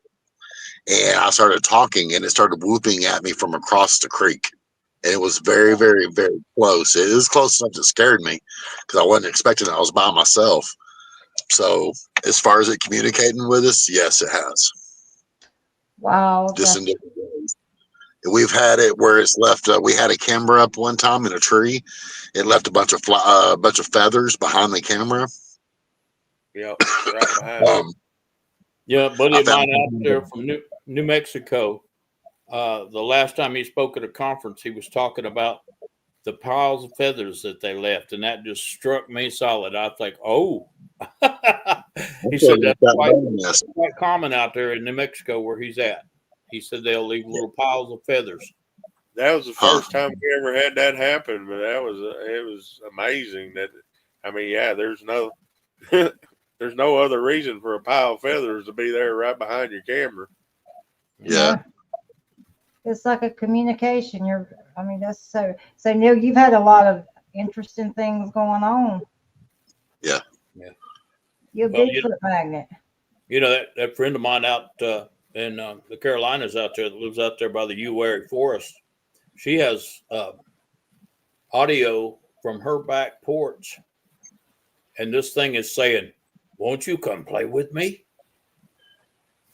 and I started talking, and it started whooping at me from across the creek. And it was very, very, very close. It was close enough that scared me because I wasn't expecting it. I was by myself. So as far as it communicating with us, yes, it has. Wow. Just in different ways. We've had it where it's left. We had a camera up one time in a tree. It left a bunch of feathers behind the camera. Yeah, right behind. Yeah, buddy of mine out there from New Mexico. The last time he spoke at a conference, he was talking about the piles of feathers that they left, and that just struck me solid. I think, oh, he said that's quite common out there in New Mexico where he's at. He said they'll leave little piles of feathers. That was the first time we ever had that happen, but it was amazing. That, I mean, yeah, there's no there's no other reason for a pile of feathers to be there right behind your camera. Yeah. It's like a communication. That's so Neil, you've had a lot of interesting things going on. Yeah. You're a Bigfoot magnet. You know, that friend of mine out in the Carolinas out there that lives out there by the Uwary Forest, she has audio from her back porch, and this thing is saying, "Won't you come play with me?"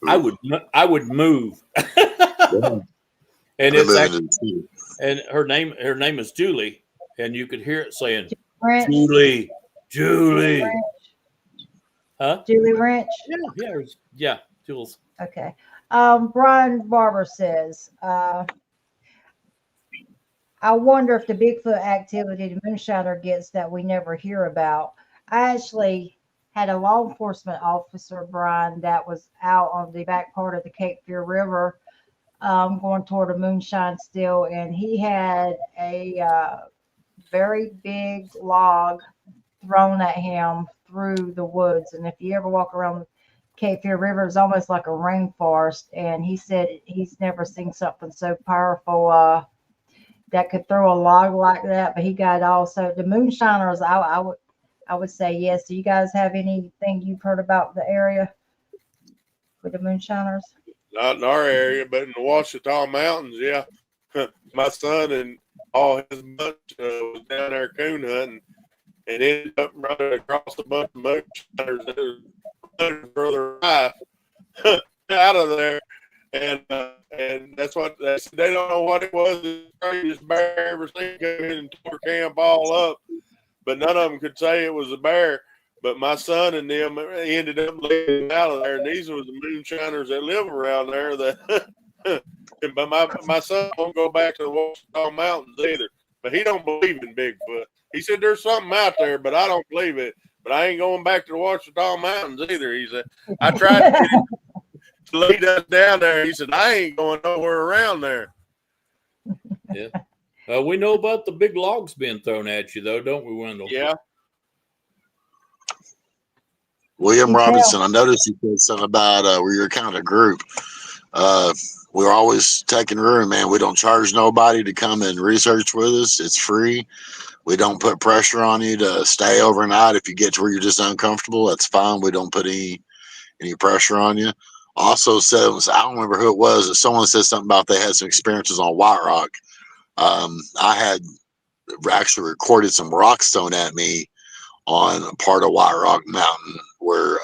I would move. Yeah. And it's actually, and her name is Julie, and you could hear it saying, Wrench. Julie. Wrench. Huh? Julie Wrench. Yeah, Jules. Okay. Brian Barber says, I wonder if the Bigfoot activity the moonshiner gets that we never hear about. I actually had a law enforcement officer, Brian, that was out on the back part of the Cape Fear River, going toward a moonshine still, and he had a very big log thrown at him through the woods. And if you ever walk around Cape Fear River, it's almost like a rainforest. And he said he's never seen something so powerful that could throw a log like that. But he got also the moonshiners. I would say yes. Do you guys have anything you've heard about the area with the moonshiners? Not in our area, but in the Ouachita Mountains, yeah. my son and all his bunch was down there coon hunting and ended up running across a bunch of moonshiners that was running for their life out of there. And that's what they don't know what it was. The strangest bear ever seen come in and tore camp all up. But none of them could say it was a bear. But my son and them ended up leaving out of there. And these were the moonshiners that live around there. But my son won't go back to the Washington Mountains either. But he don't believe in Bigfoot. He said there's something out there, but I don't believe it. But I ain't going back to the Washington Mountains either. He said, I tried to get him to lead us down there. He said, I ain't going nowhere around there. Yeah. We know about the big logs being thrown at you, though, don't we, Wendell? Yeah. William Robinson, I noticed you said something about we were kind of a group. We're always taking room, man. We don't charge nobody to come and research with us. It's free. We don't put pressure on you to stay overnight. If you get to where you're just uncomfortable, that's fine. We don't put any pressure on you. Also said, I don't remember who it was, but someone said something about they had some experiences on White Rock. I had actually recorded some rocks thrown at me on a part of White Rock Mountain where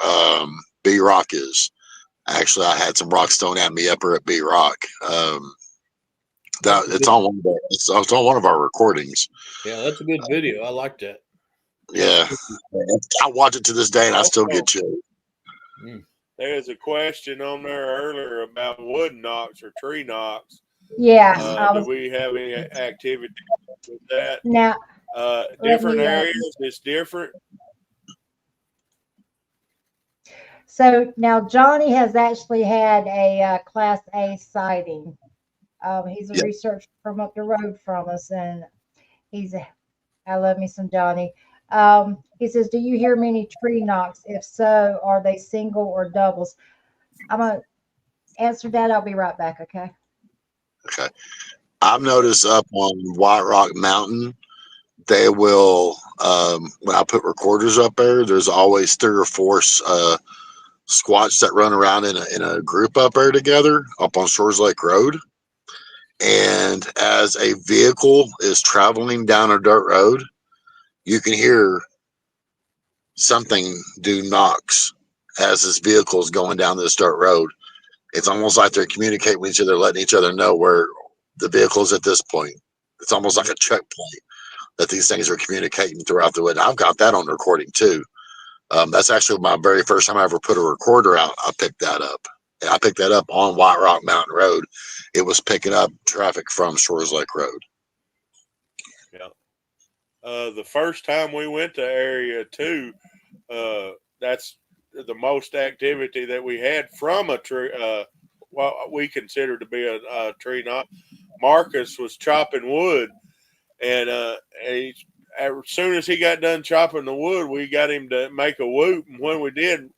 B Rock is. Actually, I had some rocks thrown at me up at B Rock. It's on one of our recordings. Yeah, that's a good video. I like that. Yeah, I watch it to this day, and I still get chills. There's a question on there earlier about wood knocks or tree knocks. Yeah. Do we have any activity with that? Now, different areas, it's different. So now Johnny has actually had a Class A sighting. He's a researcher from up the road from us, and I love me some Johnny. He says, do you hear many tree knocks? If so, are they single or doubles? I'm going to answer that. I'll be right back, okay? Okay. I've noticed up on White Rock Mountain, they will, when I put recorders up there, there's always 3 or 4 squats that run around in a group up there together up on Shores Lake Road. And as a vehicle is traveling down a dirt road, you can hear something do knocks as this vehicle is going down this dirt road. It's almost like they're communicating with each other, letting each other know where the vehicle is at this point. It's almost like a checkpoint that these things are communicating throughout the wood. I've got that on recording too. That's actually my very first time I ever put a recorder out. I picked that up. I picked that up on White Rock Mountain Road. It was picking up traffic from Shores Lake Road. Yeah. The first time we went to Area 2, that's the most activity that we had from a tree, what we consider to be a tree knot. Marcus was chopping wood, and as soon as he got done chopping the wood, we got him to make a whoop. And when we did,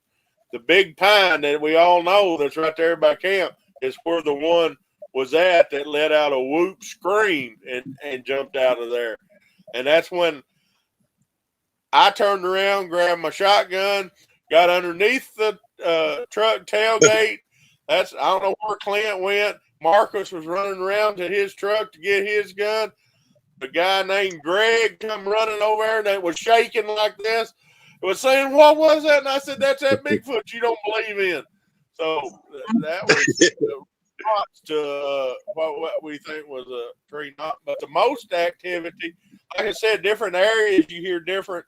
the big pine that we all know that's right there by camp is where the one was at that let out a whoop scream and jumped out of there. And that's when I turned around, grabbed my shotgun, got underneath the truck tailgate. I don't know where Clint went. Marcus was running around to his truck to get his gun. The guy named Greg come running over there that was shaking like this. It was saying, what was that? And I said, that's that Bigfoot you don't believe in. So that was to what we think was a tree knot. But the most activity, like I said, different areas, you hear different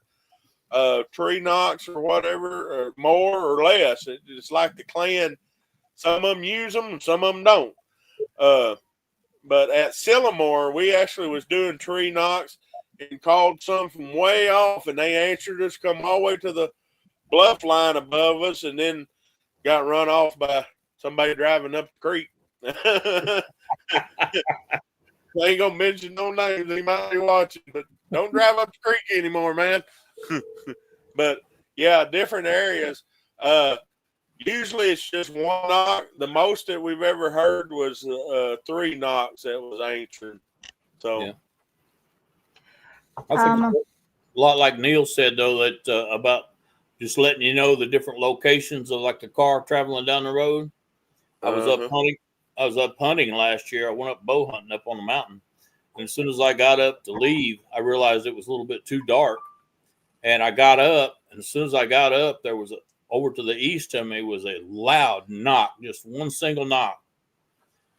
tree knocks or whatever, or more or less. It's like the clan. Some of them use them, and some of them don't. But at Sylamore, we actually was doing tree knocks and called some from way off, and they answered us, come all the way to the bluff line above us, and then got run off by somebody driving up the creek. I ain't gonna mention no names. He might be watching, but don't drive up the creek anymore, man. But yeah, different areas. Usually it's just one knock. The most that we've ever heard was 3 knocks that was answered. So yeah. I think it's a lot like Neil said, though, that about just letting you know the different locations of like the car traveling down the road. I was up hunting. I was up hunting last year. I went up bow hunting up on the mountain. And as soon as I got up to leave, I realized it was a little bit too dark. And I got up, and as soon as I got up, there was over to the east of me was a loud knock, just one single knock.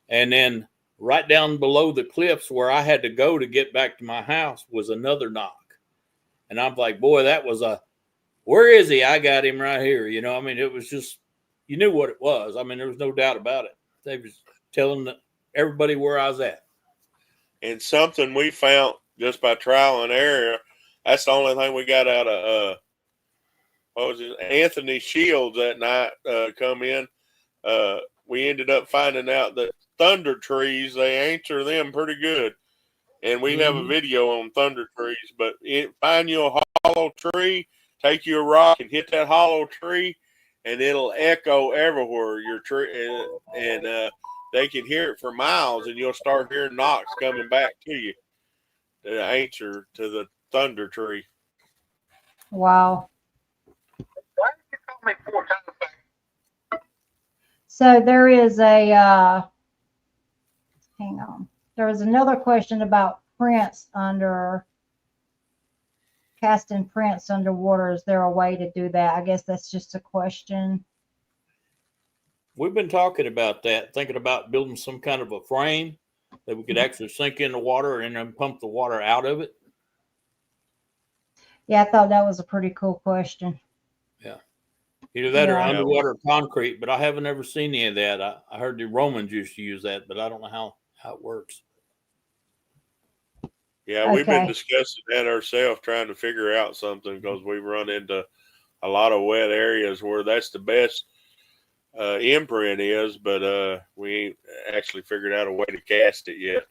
And then right down below the cliffs where I had to go to get back to my house was another knock. And I'm like, boy, that was where is he? I got him right here. You know, I mean, it was just, you knew what it was. I mean, there was no doubt about it. They was telling everybody where I was at. And something we found just by trial and error, that's the only thing we got out of what was it, Anthony Shields that night come in. We ended up finding out that thunder trees, they answer them pretty good. And we have a video on thunder trees, but find you a hollow tree, take you a rock and hit that hollow tree, and it'll echo everywhere your tree, and they can hear it for miles, and you'll start hearing knocks coming back to you to answer to the thunder tree. Wow. So there is a hang on. There was another question about prints casting prints underwater. Is there a way to do that? I guess that's just a question. We've been talking about that, thinking about building some kind of a frame that we could actually sink in the water and then pump the water out of it. Yeah, I thought that was a pretty cool question. Yeah. Either that or Yeah. underwater concrete, but I haven't ever seen any of that. I heard the Romans used to use that, but I don't know how it works. Yeah, we've been Okay. discussing that ourselves, trying to figure out something because we've run into a lot of wet areas where that's the best imprint is, but we ain't actually figured out a way to cast it yet.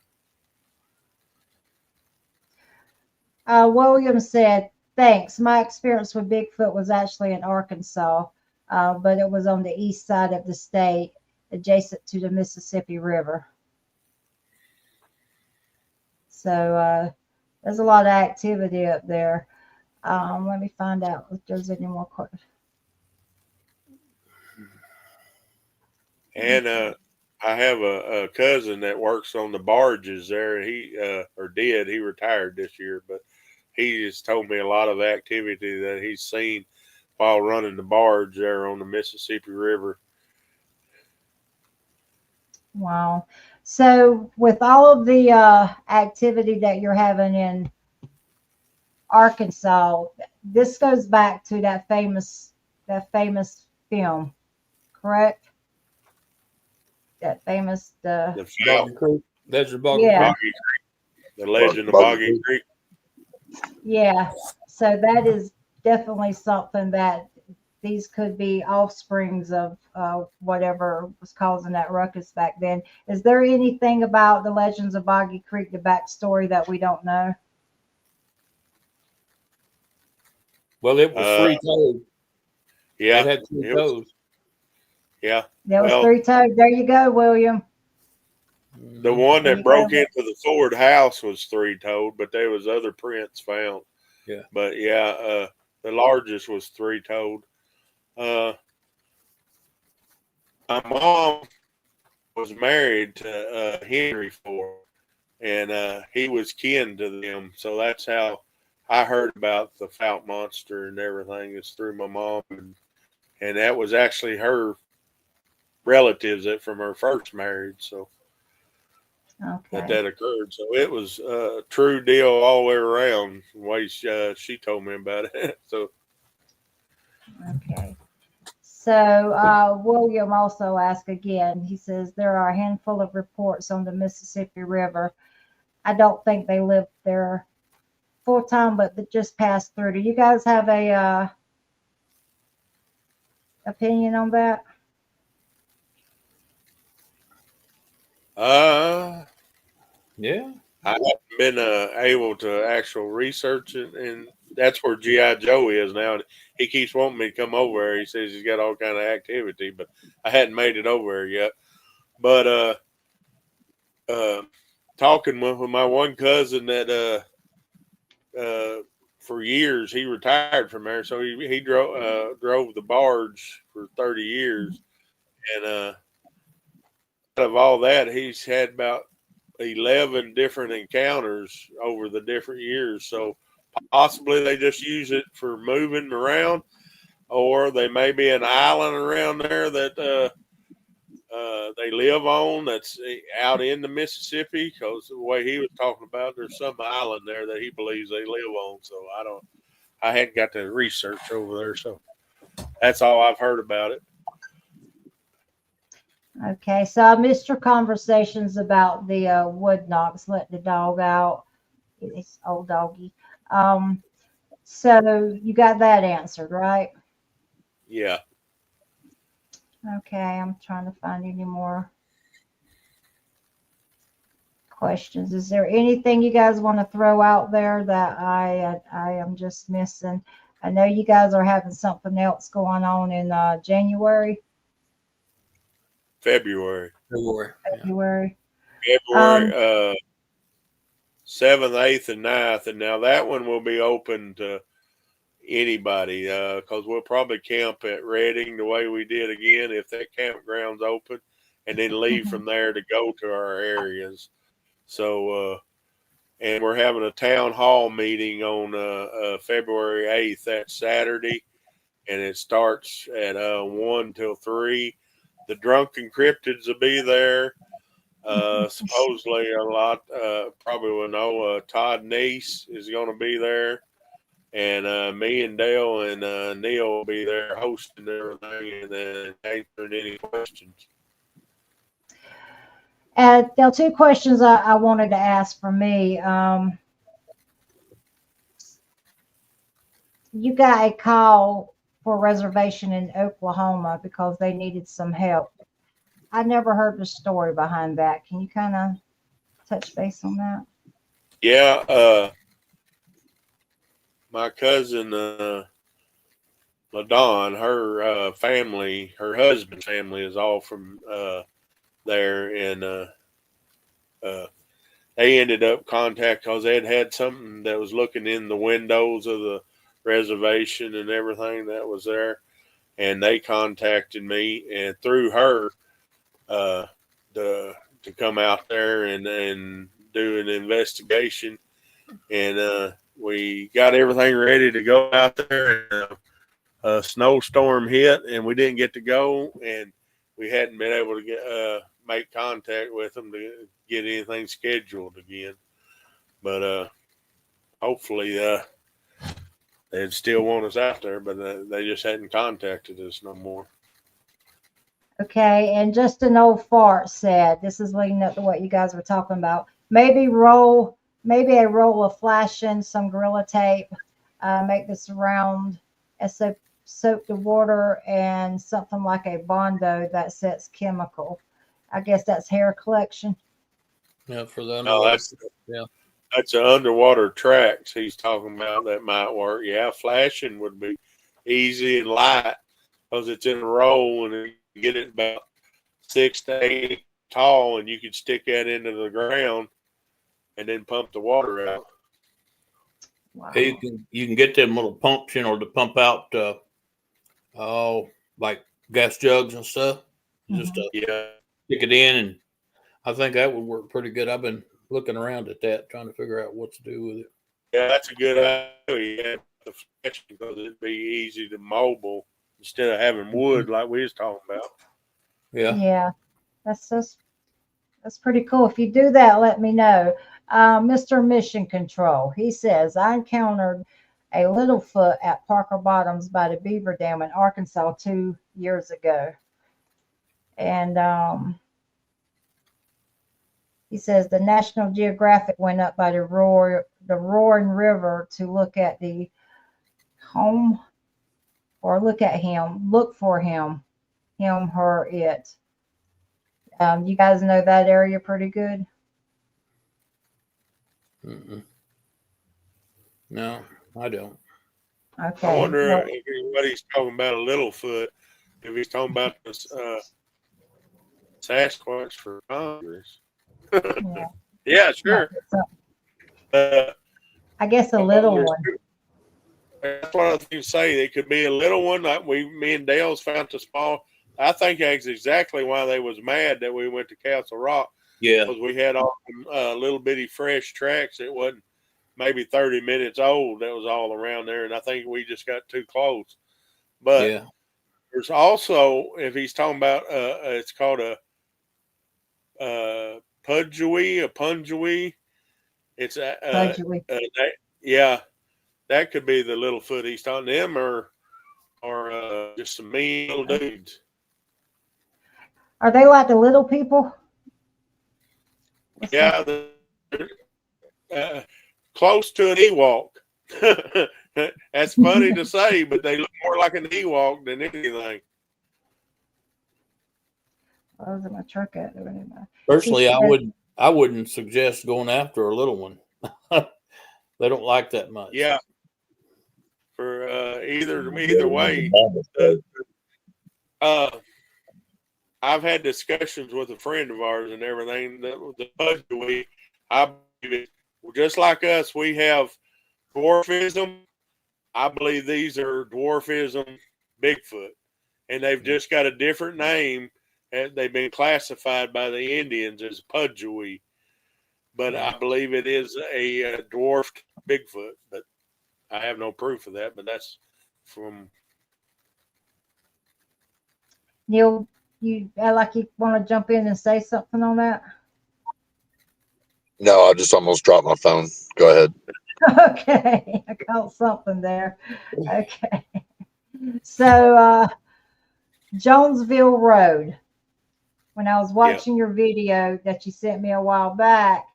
William said, thanks. My experience with Bigfoot was actually in Arkansas, but it was on the east side of the state, adjacent to the Mississippi River. So there's a lot of activity up there. Let me find out if there's any more questions. And I have a cousin that works on the barges there. He he retired this year, but he has told me a lot of activity that he's seen while running the barge there on the Mississippi River. Wow. So with all of the activity that you're having in Arkansas, this goes back to that famous film, correct? That famous The film, Boggy Creek. That's Boggy Yeah. Creek. the legend of Boggy Creek. Yeah. So that is definitely something that these could be offsprings of whatever was causing that ruckus back then. Is there anything about the legends of Boggy Creek, the backstory, that we don't know? Well, it was three-toed. Yeah, It had three toes. Yeah. There was three-toed. There you go, William. The one There that you broke go. into the Ford house was three-toed, but there was other prints found. Yeah. But yeah, the largest was three-toed. My mom was married to Henry Ford, and he was kin to them. So that's how I heard about the Fouke monster and everything, is through my mom. And that was actually her relatives that from her first marriage. So Okay. that occurred. So it was a true deal all the way around, the way she told me about it. So Okay. So William also asked again, he says, there are a handful of reports on the Mississippi River. I don't think they live there full time, but they just passed through. Do you guys have a opinion on that? Yeah. I haven't been able to actual research it, and that's where G.I. Joe is now. He keeps wanting me to come over there. He says he's got all kind of activity, but I hadn't made it over there yet. But talking with my one cousin that for years he retired from there, so he drove the barge for 30 years, and of all that, he's had about 11 different encounters over the different years. So possibly they just use it for moving around, or they may be an island around there that they live on that's out in the Mississippi, because the way he was talking about, there's some island there that he believes they live on. So I hadn't got the research over there. So that's all I've heard about it. Okay, so I missed your conversations about the wood knocks, let the dog out. It's old doggy. So you got that answered, right? Yeah. Okay, I'm trying to find any more questions. Is there anything you guys want to throw out there that I am just missing? I know you guys are having something else going on in January. February. February. 7th, 8th, and 9th. And now that one will be open to anybody, because we'll probably camp at Redding the way we did again if that campground's open, and then leave from there to go to our areas. So, and we're having a town hall meeting on February 8th, that Saturday, and it starts at 1 till 3. The Drunken Cryptids will be there. Supposedly a lot, probably will know, Todd Neese is going to be there. And me and Dale and Neil will be there hosting everything and then answering any questions. There are two questions I wanted to ask for me. You got a call for a reservation in Oklahoma because they needed some help. I never heard the story behind that. Can you kind of touch base on that? Yeah, my cousin LaDawn, her family, her husband's family is all from there, and they ended up contacting because they'd had something that was looking in the windows of the reservation and everything that was there, and they contacted me, and through her to come out there and do an investigation, and we got everything ready to go out there, and a snowstorm hit, and we didn't get to go, and we hadn't been able to make contact with them to get anything scheduled again. But hopefully they'd still want us out there, but they just hadn't contacted us no more. Okay, and just an old fart said, this is leading up to what you guys were talking about. Maybe a roll of flashing, some Gorilla Tape, make this around, soak the water, and something like a Bondo that sets chemical. I guess that's hair collection. Yeah, for the No, that's an underwater tracks he's talking about. That might work. Yeah, flashing would be easy and light because it's in a roll, and you get it about 6 to 8 tall, and you can stick that into the ground and then pump the water out. Wow. You can get them little pumps, to pump out like gas jugs and stuff. Just Yeah, stick it in, and I think that would work pretty good. I've been looking around at that, trying to figure out what to do with it. yeah, that's a good idea. Yeah, the flashing, because it'd be easy to mobile instead of having wood like we was talking about. Yeah. That's pretty cool. If you do that, let me know. Mr. Mission Control, he says, I encountered a Littlefoot at Parker Bottoms by the Beaver Dam in Arkansas 2 years ago. And he says the National Geographic went up by the Roaring River to look at the home, or look for him, her, it. You guys know that area pretty good? Mm-mm. No, I don't. Okay. I wonder what he's talking about, a Littlefoot, if he's talking about this Sasquatch for Congress. Yeah. Yeah, sure. I guess a little one. That's what I was going to say. It could be a little one. Like me and Dale's found a small I think that's exactly why they was mad that we went to Castle Rock. Yeah. Because we had all little bitty fresh tracks. It wasn't maybe 30 minutes old. That was all around there. And I think we just got too close. But Yeah. there's also, if he's talking about, it's called a Punjui. It's yeah, that could be the Littlefoot he's talking. Them or just some mean little dudes. Are they like the little people? Yeah, close to an Ewok. That's funny to say, but they look more like an Ewok than anything. I was in my truck at Personally, I wouldn't suggest going after a little one. They don't like that much. Yeah. For either way, I've had discussions with a friend of ours and everything. The Punjui, I believe it. Just like us, we have dwarfism. I believe these are dwarfism Bigfoot, and they've just got a different name. And they've been classified by the Indians as Punjui, but I believe it is a dwarfed Bigfoot. But I have no proof of that. But that's from Neil. You like you want to jump in and say something on that? No, I just almost dropped my phone. Go ahead. Okay, I caught something there. Okay, so Jonesville Road. When I was watching your video that you sent me a while back,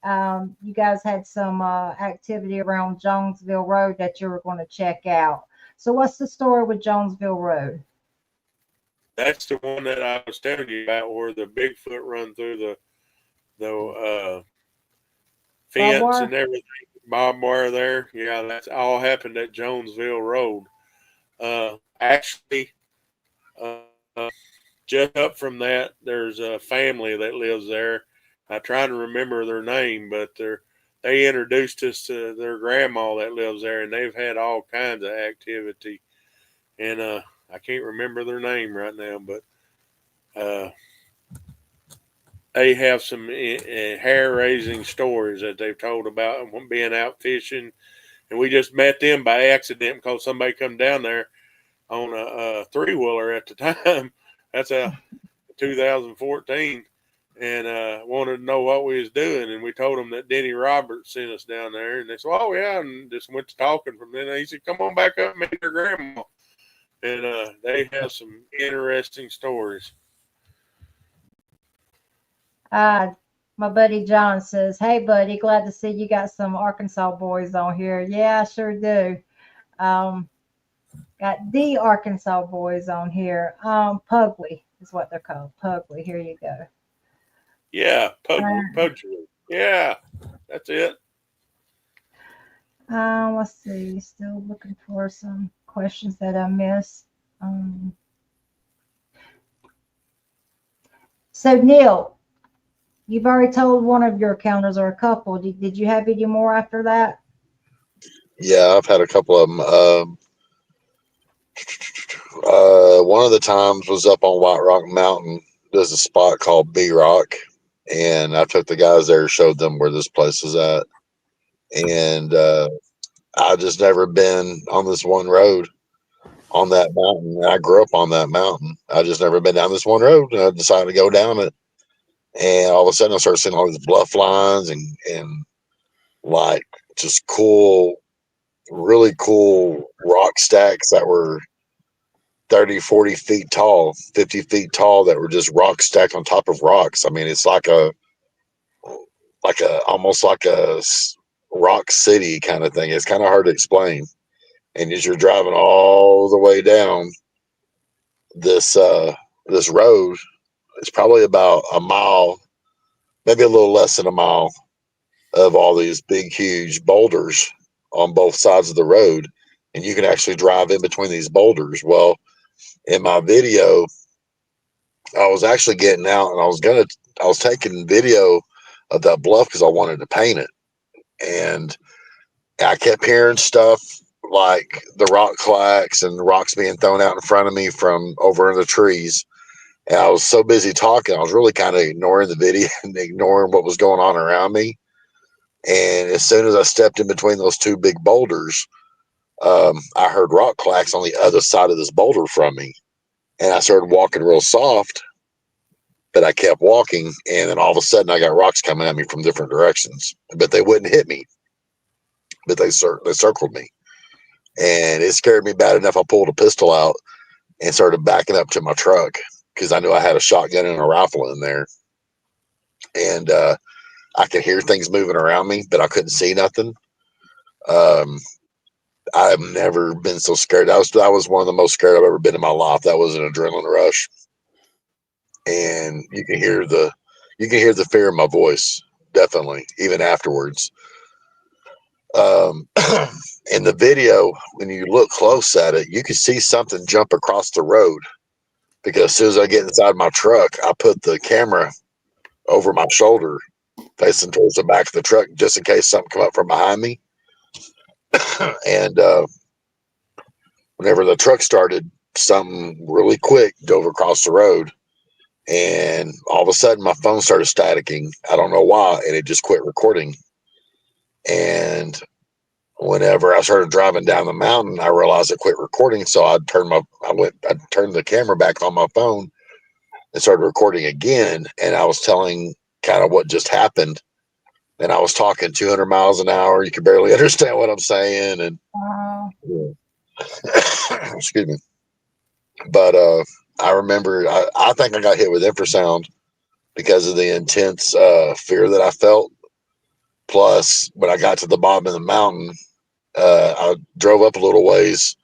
you guys had some activity around Jonesville Road that you were going to check out. So what's the story with Jonesville Road? That's the one that I was telling you about, where the Bigfoot run through the fence and everything, barbed wire there. Yeah, that's all happened at Jonesville Road. Actually, just up from that, there's a family that lives there. I try to remember their name, but they introduced us to their grandma that lives there, and they've had all kinds of activity. And I can't remember their name right now, but they have some hair-raising stories that they've told about being out fishing. And we just met them by accident because somebody come down there on a three-wheeler at the time. That's a 2014, and wanted to know what we was doing. And we told them that Denny Roberts sent us down there, and they said, "Oh yeah," and just went to talking from then. He said, "Come on back up and meet your grandma." And they have some interesting stories. My buddy John says, "Hey buddy, glad to see you got some Arkansas boys on here." Yeah, I sure do. Got the Arkansas boys on here. Pugly is what they're called. Pugly. Here you go. Yeah, Pugly. Yeah, that's it. Let's see. Still looking for some questions that I missed. So Neil, you've already told one of your encounters or a couple. Did you have any more after that? Yeah, I've had a couple of them. One of the times was up on White Rock Mountain. There's a spot called B Rock, and I took the guys there, showed them where this place is at, and I just never been on this one road on that mountain. I grew up on that mountain. I just never been down this one road, and I decided to go down it. And all of a sudden, I started seeing all these bluff lines and like just cool, really cool rock stacks that were 30, 40 feet tall, 50 feet tall, that were just rock stacked on top of rocks. I mean, it's like almost like a rock city kind of thing. It's kind of hard to explain. And as you're driving all the way down this road, it's probably about a mile, maybe a little less than a mile, of all these big, huge boulders on both sides of the road. And you can actually drive in between these boulders. Well, in my video, I was actually getting out, and I was taking video of that bluff because I wanted to paint it. And I kept hearing stuff like the rock clacks and rocks being thrown out in front of me from over in the trees. And I was so busy talking, I was really kind of ignoring the video and ignoring what was going on around me. And as soon as I stepped in between those two big boulders, I heard rock clacks on the other side of this boulder from me. And I started walking real soft, but I kept walking. And then all of a sudden I got rocks coming at me from different directions, but they wouldn't hit me, but they circled me. And it scared me bad enough. I pulled a pistol out and started backing up to my truck because I knew I had a shotgun and a rifle in there. And I could hear things moving around me, but I couldn't see nothing. I've never been so scared. That was one of the most scared I've ever been in my life. That was an adrenaline rush. And you can hear the fear in my voice, definitely, even afterwards. In the video, when you look close at it, you can see something jump across the road, because as soon as I get inside my truck, I put the camera over my shoulder facing towards the back of the truck just in case something come up from behind me. And whenever the truck started, something really quick dove across the road, and all of a sudden my phone started staticking. I don't know why, and it just quit recording. And whenever I started driving down the mountain, I realized it quit recording. So I turned the camera back on my phone and started recording again. And I was telling kind of what just happened. And I was talking 200 miles an hour. You could barely understand what I'm saying. And excuse me. But I remember, I think I got hit with infrasound because of the intense fear that I felt. Plus, when I got to the bottom of the mountain, I drove up a little ways,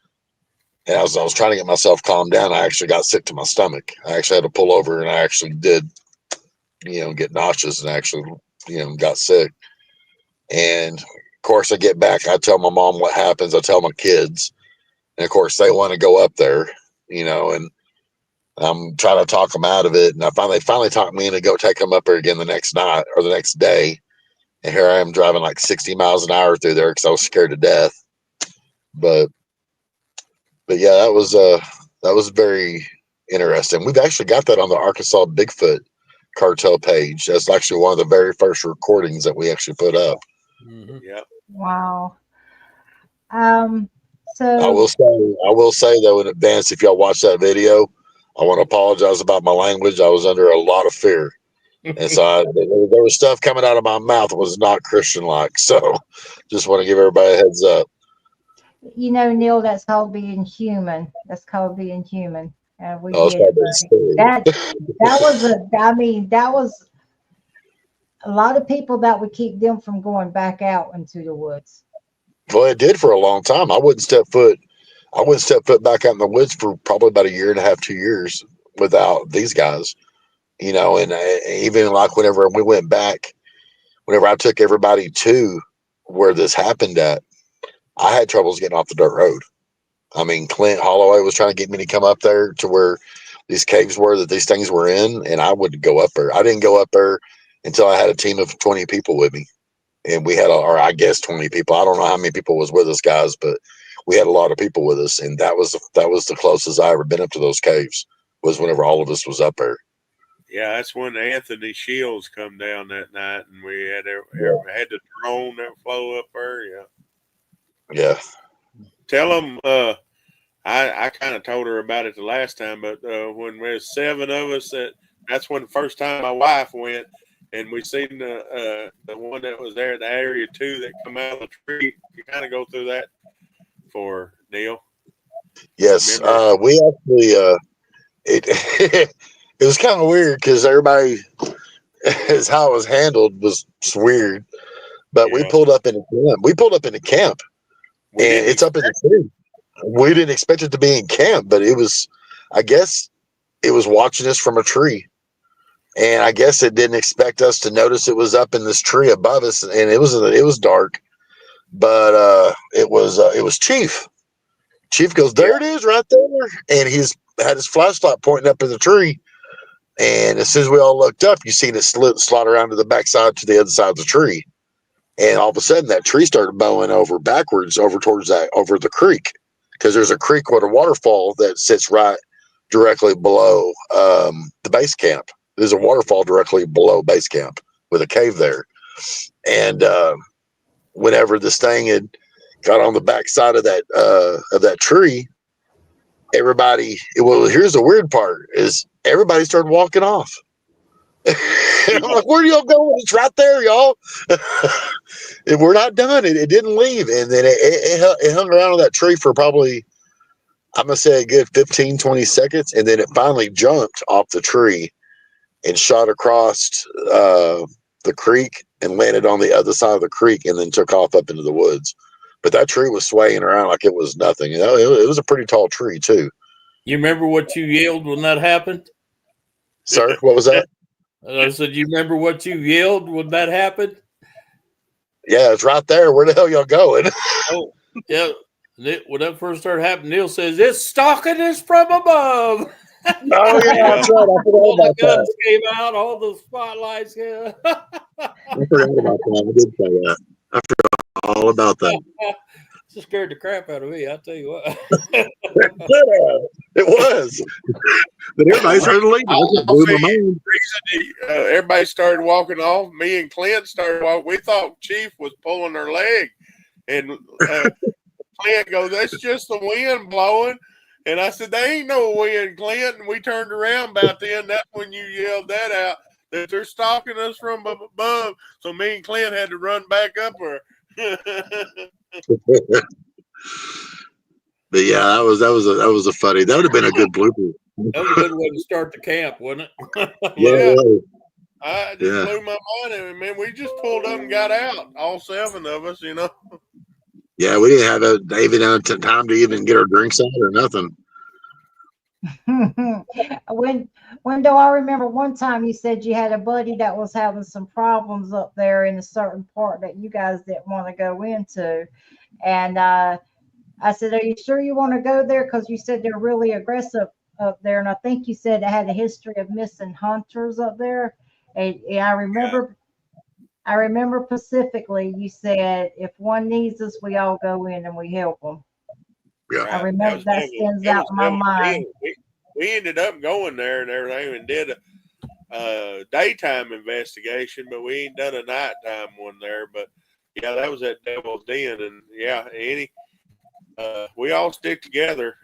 and I was trying to get myself calmed down. I actually got sick to my stomach. I actually had to pull over, and I actually did, get nauseous, and actually, got sick. And of course, I get back. I tell my mom what happens. I tell my kids, and of course, they want to go up there, and I'm trying to talk them out of it. And I finally talked me into go take them up there again the next night or the next day. And here I am driving like 60 miles an hour through there because I was scared to death. But yeah, that was very interesting. We've actually got that on the Arkansas Bigfoot cartel page. That's actually one of the very first recordings that we actually put up. Mm-hmm. Yeah. Wow. So I will say though in advance, if y'all watch that video, I want to apologize about my language. I was under a lot of fear. And so there was stuff coming out of my mouth that was not Christian-like. So just want to give everybody a heads up. Neil, that's called being human. That's called being human. We Oh, get that. That was a lot of people that would keep them from going back out into the woods. Well, it did for a long time. I wouldn't step foot back out in the woods for probably about 1.5 years, 2 years without these guys. And even like whenever we went back, whenever I took everybody to where this happened at, I had troubles getting off the dirt road. I mean, Clint Holloway was trying to get me to come up there to where these caves were that these things were in, and I wouldn't go up there. I didn't go up there until I had a team of 20 people with me. And we had, or I guess 20 people. I don't know how many people was with us, guys, but we had a lot of people with us. And that was the closest I ever been up to those caves, was whenever all of us was up there. Yeah, that's when Anthony Shields come down that night, and we had had the drone that flew up there. Yeah. Yeah. Tell them, I kind of told her about it the last time, but when there's 7 of us, that's when the first time my wife went, and we seen the one that was there at the area 2 that come out of the tree. You kind of go through that for Neil. Yes, we actually it it was kind of weird because everybody is how it was handled was weird. But we pulled up in a camp. And it's up in the tree. We didn't expect it to be in camp, but it was, I guess, it was watching us from a tree. And I guess it didn't expect us to notice it was up in this tree above us, and it was dark. But it was Chief. Chief goes, there it is right there. And he's had his flashlight pointing up in the tree. And as soon as we all looked up, you seen it slide around to the backside to the other side of the tree. And all of a sudden, that tree started bowing over backwards over the creek, because there's a creek with a waterfall that sits right directly below the base camp. There's a waterfall directly below base camp with a cave there. And whenever this thing had got on the backside of that tree, everybody. Well, here's the weird part: is everybody started walking off. I'm like, where do y'all going? It's right there, y'all. And we're not done. It didn't leave. And then it hung around on that tree for probably, I'm going to say a good 15, 20 seconds. And then it finally jumped off the tree and shot across the creek and landed on the other side of the creek and then took off up into the woods. But that tree was swaying around like it was nothing. You know, it was a pretty tall tree, too. You remember what you yelled when that happened? Sir, what was that? I said, you remember what you yelled when that happened? Yeah, it's right there. Where the hell y'all going? Oh, yeah. When that first started happening, Neil says, it's stalking us from above. Oh, yeah, that's right. I forgot All the about guns that. came out, all the spotlights. Yeah. I forgot about that. I did say that. I forgot all about that. Just scared the crap out of me, I'll tell you what. It was. But everybody started leaving. It blew my mind. Everybody started walking off. Me and Clint started walking. We thought Chief was pulling her leg. And Clint goes, that's just the wind blowing. And I said, there ain't no wind, Clint. And we turned around about then. That's when you yelled that out, that they're stalking us from above. So me and Clint had to run back up her. But yeah, that was a funny. That would have been a good blooper. That was a good way to start the camp, wasn't it? Yeah. I just blew my mind. And man, we just pulled up and got out, all 7 of us, you know. Yeah, we didn't have even time to even get our drinks out or nothing. Wendell, I remember one time you said you had a buddy that was having some problems up there in a certain part that you guys didn't want to go into. And I said, are you sure you want to go there? Because you said they're really aggressive up there. And I think you said it had a history of missing hunters up there. And I remember specifically you said, if one needs us, we all go in and we help them. Yeah. I remember that stands out in my mind. We ended up going there and everything and did a daytime investigation, but we ain't done a nighttime one there. But yeah, that was at Devil's Den, and yeah, we all stick together.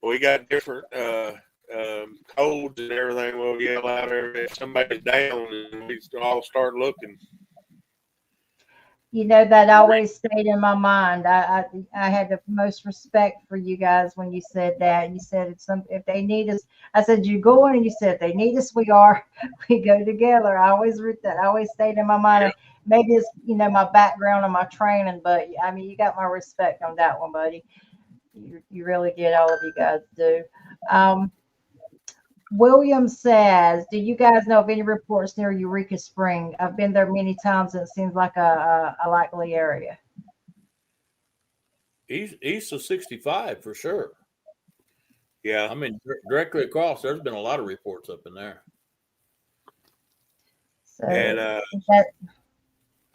We got different codes and everything. We'll yell out if somebody's down, and we all start looking. You know, that always stayed in my mind. I had the most respect for you guys when you said that. You said if they need us, I said, you go in, and you said, if they need us, we go together. I always read that. I always stayed in my mind. Yeah. Maybe it's, my background and my training, but I mean, you got my respect on that one, buddy. You really did. All of you guys do. William says, do you guys know of any reports near Eureka Spring? I've been there many times, and it seems like a likely area. East of 65 for sure. Yeah. I mean, directly across, there's been a lot of reports up in there. So, and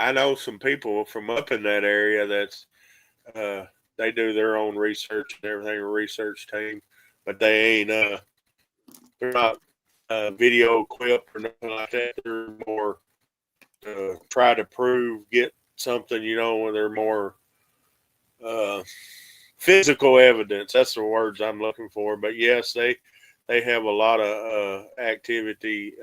I know some people from up in that area that's they do their own research and everything, a research team, but they ain't they're not video equipped or nothing like that. They're more try to get something, where they're more physical evidence. That's the words I'm looking for. But yes, they have a lot of activity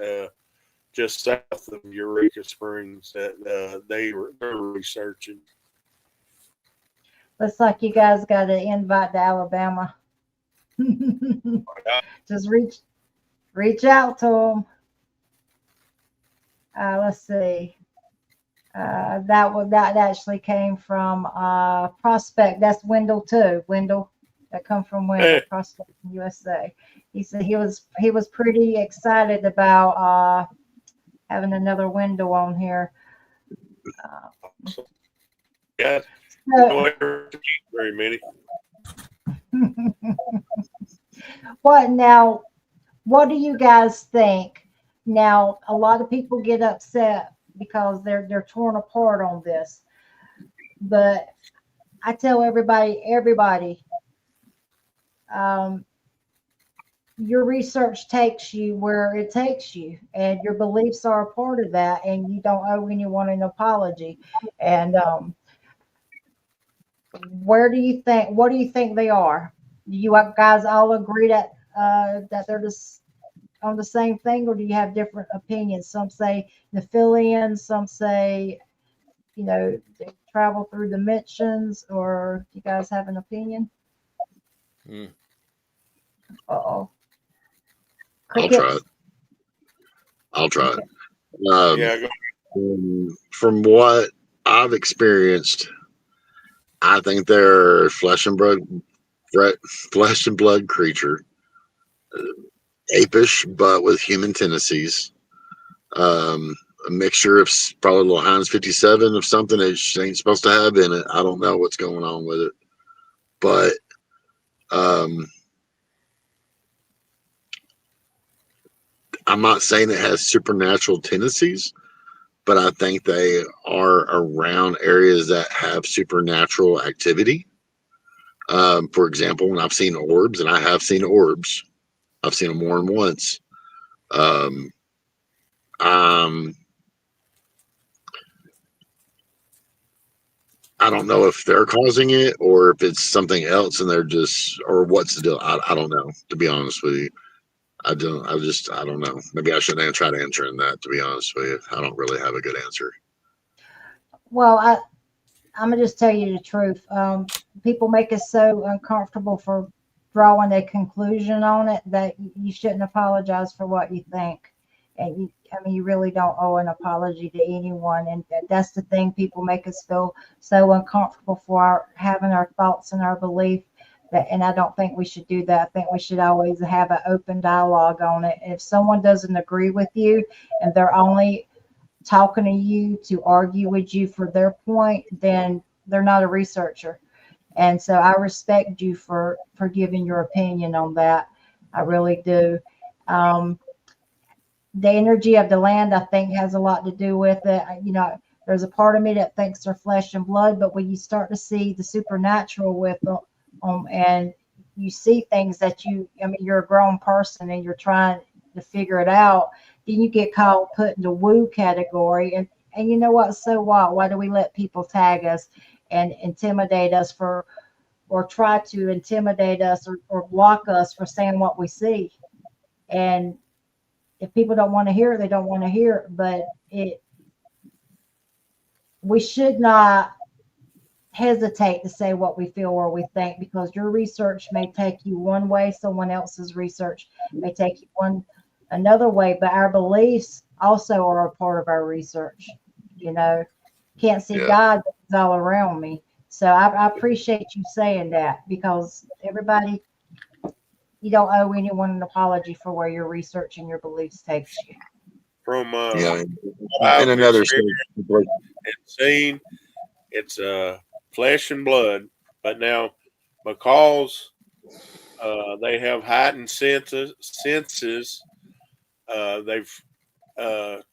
just south of Eureka Springs that they're researching. Looks like you guys got an invite to Alabama. Just reach out to them. Let's see. That actually came from Prospect. That's Wendell too. Wendell, that come from Wendell, Prospect, USA. He said he was pretty excited about having another Wendell on here. Yeah. So, very many. What do you guys think? Now, a lot of people get upset because they're torn apart on this. But I tell everybody, your research takes you where it takes you, and your beliefs are a part of that, and you don't owe anyone an apology. And what do you think they are? Do you guys all agree that they're just on the same thing, or do you have different opinions? Some say Nephilians, some say, they travel through dimensions, or do you guys have an opinion? Mm. Uh-oh. I'll try it. I'll try it. Yeah, From what I've experienced, I think they're flesh and blood creature, apish, but with human tendencies. A mixture of probably a little Heinz 57 of something it ain't supposed to have in it. I don't know what's going on with it, but I'm not saying it has supernatural tendencies, but I think they are around areas that have supernatural activity. For example, when I've seen orbs, and I have seen orbs, I've seen them more than once. I don't know if they're causing it or if it's something else and they're just, or what's the deal. I don't know, to be honest with you. I don't know. Maybe I shouldn't try to answer in that, to be honest with you. I don't really have a good answer. Well, I'm gonna just tell you the truth. People make us so uncomfortable for drawing a conclusion on it that you shouldn't apologize for what you think. And you really don't owe an apology to anyone. And that's the thing. People make us feel so uncomfortable for having our thoughts and our belief. And I don't think we should do that. I think we should always have an open dialogue on it. And if someone doesn't agree with you and they're only talking to you to argue with you for their point, then they're not a researcher. And so I respect you for giving your opinion on that. I really do. The energy of the land, I think, has a lot to do with it. There's a part of me that thinks they're flesh and blood, but when you start to see the supernatural with them, and you see things that you're a grown person and you're trying to figure it out, then you get put in the woo category. And you know what? So what? Why do we let people tag us and intimidate us or try to intimidate us or block us for saying what we see? And if people don't want to hear it, they don't want to hear it. But we should not hesitate to say what we feel or we think, because your research may take you one way, someone else's research may take you another way, but our beliefs also are a part of our research. Can't see God, but He's all around me. So I appreciate you saying that, because everybody, you don't owe anyone an apology for where your research and your beliefs takes you. From and another and seen, it's flesh and blood. But now, because they have heightened senses, they've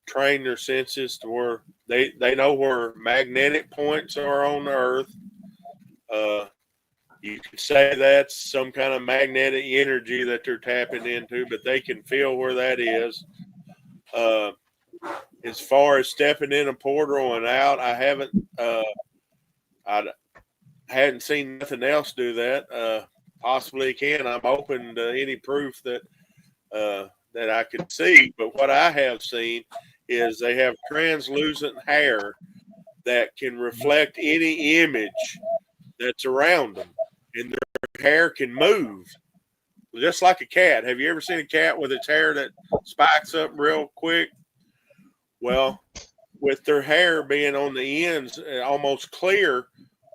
trained their senses to where they know where magnetic points are on the earth. You could say that's some kind of magnetic energy that they're tapping into, but they can feel where that is. As far as stepping in a portal and out, I hadn't seen nothing else do that. Possibly can. I'm open to any proof that I could see. But what I have seen is they have translucent hair that can reflect any image that's around them, and their hair can move just like a cat. Have you ever seen a cat with its hair that spikes up real quick? Well, with their hair being on the ends almost clear,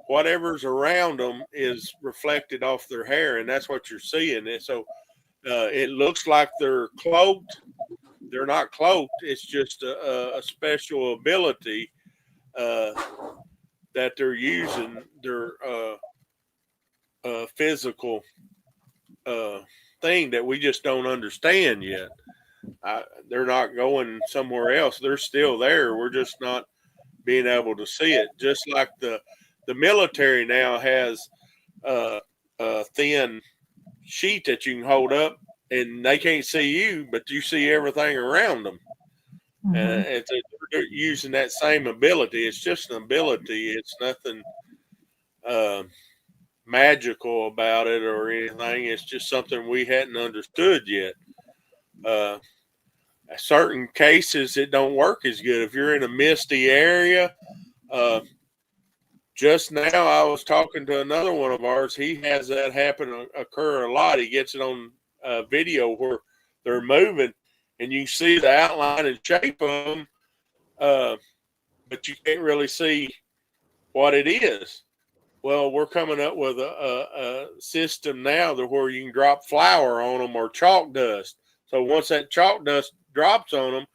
whatever's around them is reflected off their hair, and that's what you're seeing. And so it looks like they're cloaked. They're not cloaked. It's just a special ability that they're using their physical thing that we just don't understand yet. they're not going somewhere else. They're still there. We're just not being able to see it. Just like the military now has a thin sheet that you can hold up, and they can't see you, but you see everything around them. They're using that same ability. It's just an ability. It's nothing magical about it or anything. It's just something we hadn't understood yet. Certain cases, it don't work as good. If you're in a misty area, just now I was talking to another one of ours. He has that occur a lot. He gets it on video where they're moving, and you see the outline and shape of them, but you can't really see what it is. Well, we're coming up with a system now where you can drop flour on them or chalk dust. So once that chalk dust drops on them,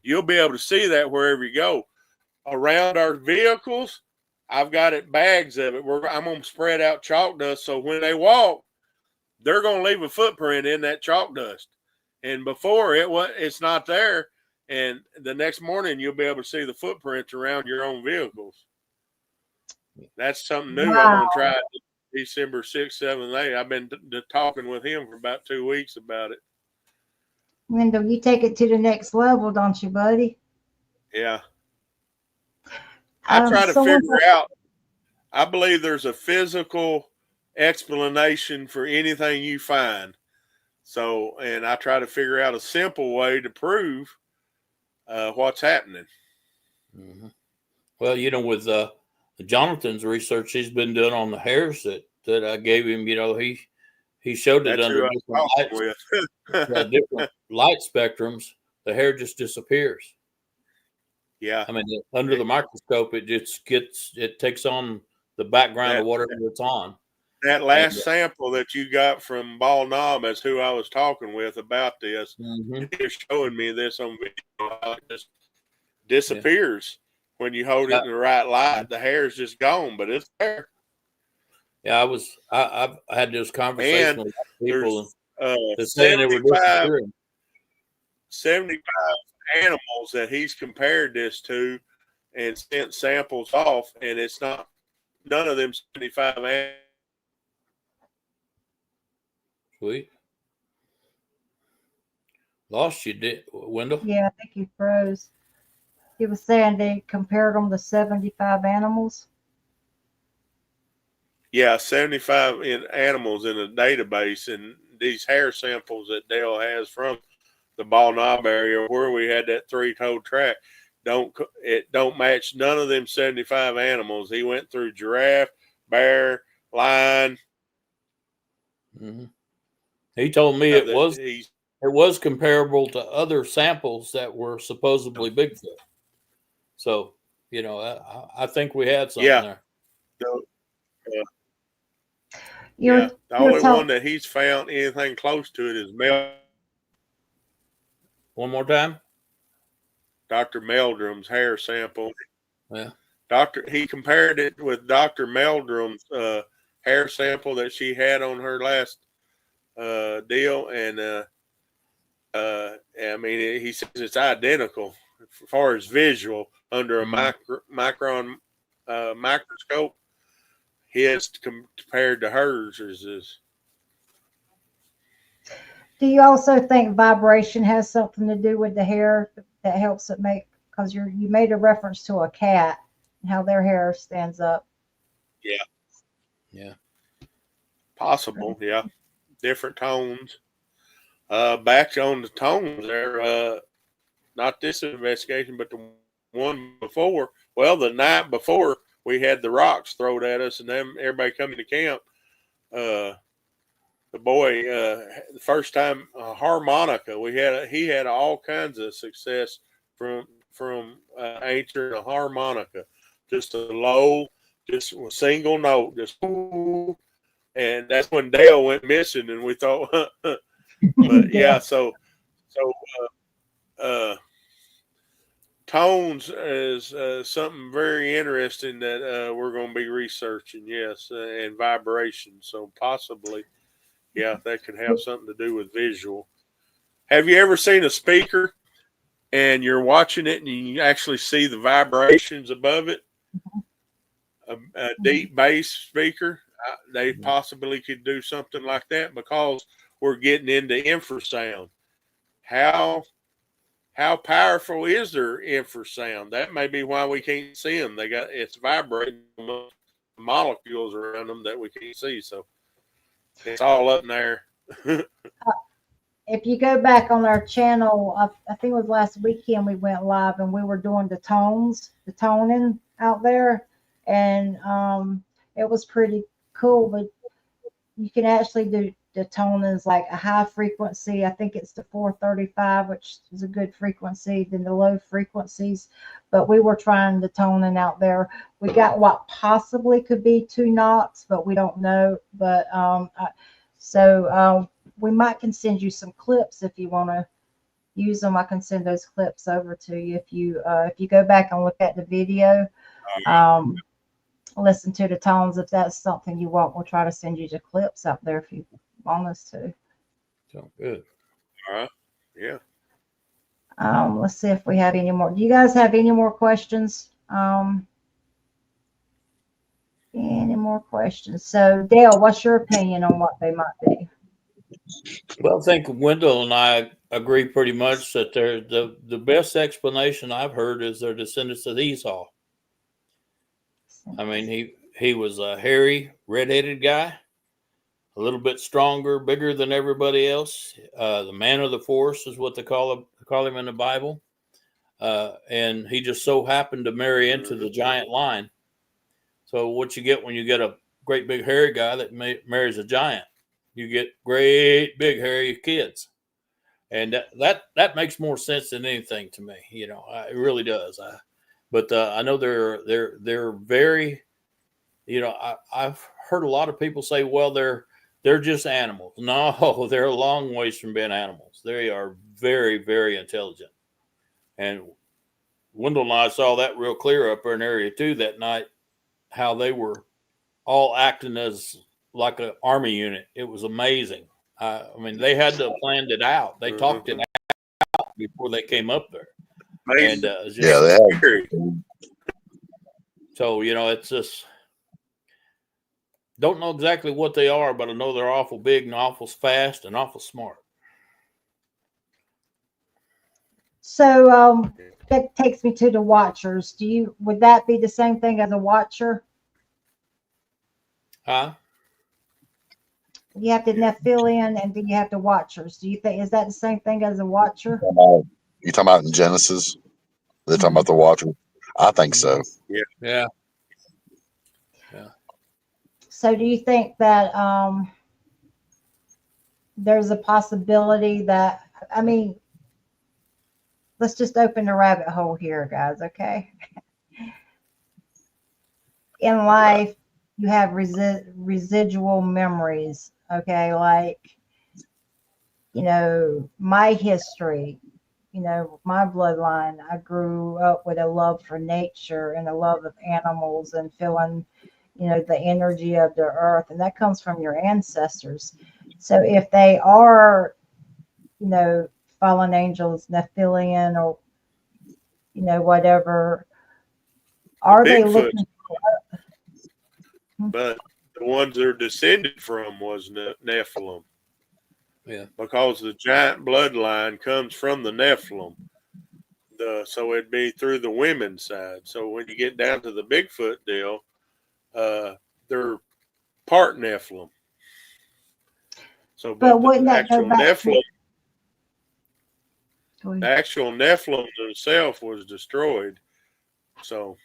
you'll be able to see that wherever you go. Around our vehicles, I've got bags of it. I'm going to spread out chalk dust so when they walk, they're going to leave a footprint in that chalk dust. And before it's not there, and the next morning you'll be able to see the footprints around your own vehicles. That's something new. Wow. I'm going to try December 6th, 7th, 8th. I've been talking with him for about 2 weeks about it. Wendell, you take it to the next level, don't you, buddy? Yeah. I try to figure out, I believe there's a physical explanation for anything you find. So, and I try to figure out a simple way to prove what's happening. Mm-hmm. Well, with Jonathan's research he's been doing on the hairs that I gave him, he showed it under different light spectrums. The hair just disappears. Yeah. I mean, under the microscope, it takes on the background of whatever it's on. That last sample that you got from Ball Knob is who I was talking with about this. Mm-hmm. They're showing me this on video. How it just disappears when you hold it in the right light. The hair is just gone, but it's there. Yeah, I've had this conversation with people saying they were disappearing. 75 animals that he's compared this to and sent samples off, and it's not none of them 75 animals. Sweet. Lost you, did Wendell? Yeah, I think you froze. He was saying they compared them to 75 animals. Yeah, 75 animals in a database, and these hair samples that Dale has from the Ball Knob area where we had that 3-toed track don't match none of them 75 animals. He went through giraffe, bear, lion. Mm-hmm. He told me it was comparable to other samples that were supposedly Bigfoot. So, I think we had something there. The only one that he's found anything close to it is Mel. One more time. Dr. Meldrum's hair sample. Yeah. He compared it with Dr. Meldrum's hair sample that she had on her last deal, and I mean, he says it's identical as far as visual under a microscope. His compared to hers is. Do you also think vibration has something to do with the hair that helps it make? Because you made a reference to a cat and how their hair stands up. Yeah. Possible. Yeah. Different tones. Back on the tones there. Not this investigation, but the one before. Well, the night before we had the rocks thrown at us, and then everybody coming to camp. The boy, the first time harmonica, he had all kinds of success from answering a harmonica, just a low, just a single note, just ooh, and that's when Dale went missing, and we thought, but yeah, so tones is something very interesting that we're going to be researching, yes, and vibration, so possibly. Yeah, that could have something to do with visual. Have you ever seen a speaker and you're watching it and you actually see the vibrations above it? A deep bass speaker, they possibly could do something like that because we're getting into infrasound. How powerful is their infrasound? That may be why we can't see them. It's vibrating molecules around them that we can't see. So it's all up in there. If you go back on our channel, I think it was last weekend we went live and we were doing the toning out there, and it was pretty cool. But you can actually do the tonings like a high frequency. I think it's the 435, which is a good frequency, then the low frequencies. But we were trying the toning out there. We got what possibly could be 2 knots, but we don't know. But we might can send you some clips if you want to use them. I can send those clips over to you if you go back and look at the video. Listen to the tones. If that's something you want, we'll try to send you the clips up there if you want us to. So good. All right. Yeah. Let's see if we have any more. Do you guys have any more questions? Any more questions? So Dale, what's your opinion on what they might be? Well, I think Wendell and I agree pretty much that they're the best explanation I've heard is they're descendants of Esau. I mean, he was a hairy, red-headed guy, a little bit stronger, bigger than everybody else. The man of the forest is what they call him in the Bible. And he just so happened to marry into the giant line. So what you get when you get a great big hairy guy that marries a giant, you get great big hairy kids. And that makes more sense than anything to me. You know, it really does. But I know they're very, you know, I've heard a lot of people say, well, they're just animals. No, they're a long ways from being animals. They are very, very intelligent. And Wendell and I saw that real clear up there in Area 2 that night, how they were all acting as like an army unit. It was amazing. I mean, they had to have planned it out. They talked it out before they came up there. And yeah, they have. So, you know, it's just don't know exactly what they are, but I know they're awful big and awful fast and awful smart. So that takes me to the watchers. Would that be the same thing as a watcher? Huh? You have the Nephilim and then you have the watchers. Do you think, is that the same thing as a watcher? You talking about in Genesis? They're talking about the watcher. I think so. Yeah. So do you think that there's a possibility that, I mean, let's just open the rabbit hole here, guys, okay? In life, you have residual memories, okay? Like, you know, my history, you know, my bloodline, I grew up with a love for nature and a love of animals and feeling, you know, the energy of the earth. And that comes from your ancestors. So if they are, you know, fallen angels, Nephilim, or, you know, whatever, are they looking for? But the ones they're descended from was Nephilim. Yeah. Because the giant bloodline comes from the Nephilim. So it'd be through the women's side. So when you get down to the Bigfoot deal, they're part Nephilim. So, But wouldn't that go back Nephilim, to, the actual Nephilim themselves was destroyed. So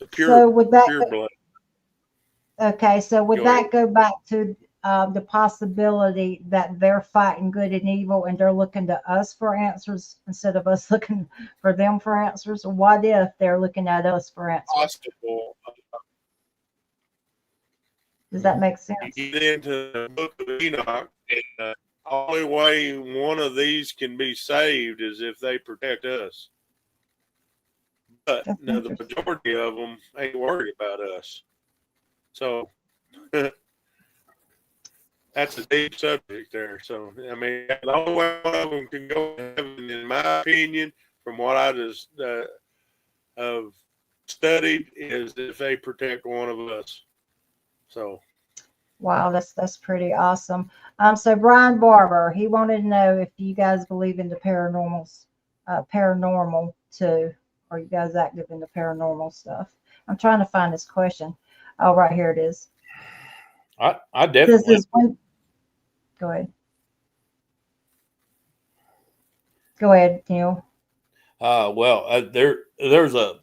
the pure blood. Okay, so would that go back to the possibility that they're fighting good and evil and they're looking to us for answers instead of us looking for them for answers? Or what if they're looking at us for answers? Possible. Does that make sense? You get into the book of Enoch, and the only way one of these can be saved is if they protect us. But now the majority of them ain't worried about us. So that's that's a deep subject there. So I mean, the only way one of them can go to heaven, in my opinion, from what I just have studied, is if they protect one of us. So. Wow, that's pretty awesome. So Brian Barber, he wanted to know if you guys believe in the paranormal too. Are you guys active in the paranormal stuff? I'm trying to find this question. Oh, right here it is. I definitely. Go ahead. Go ahead, Neil.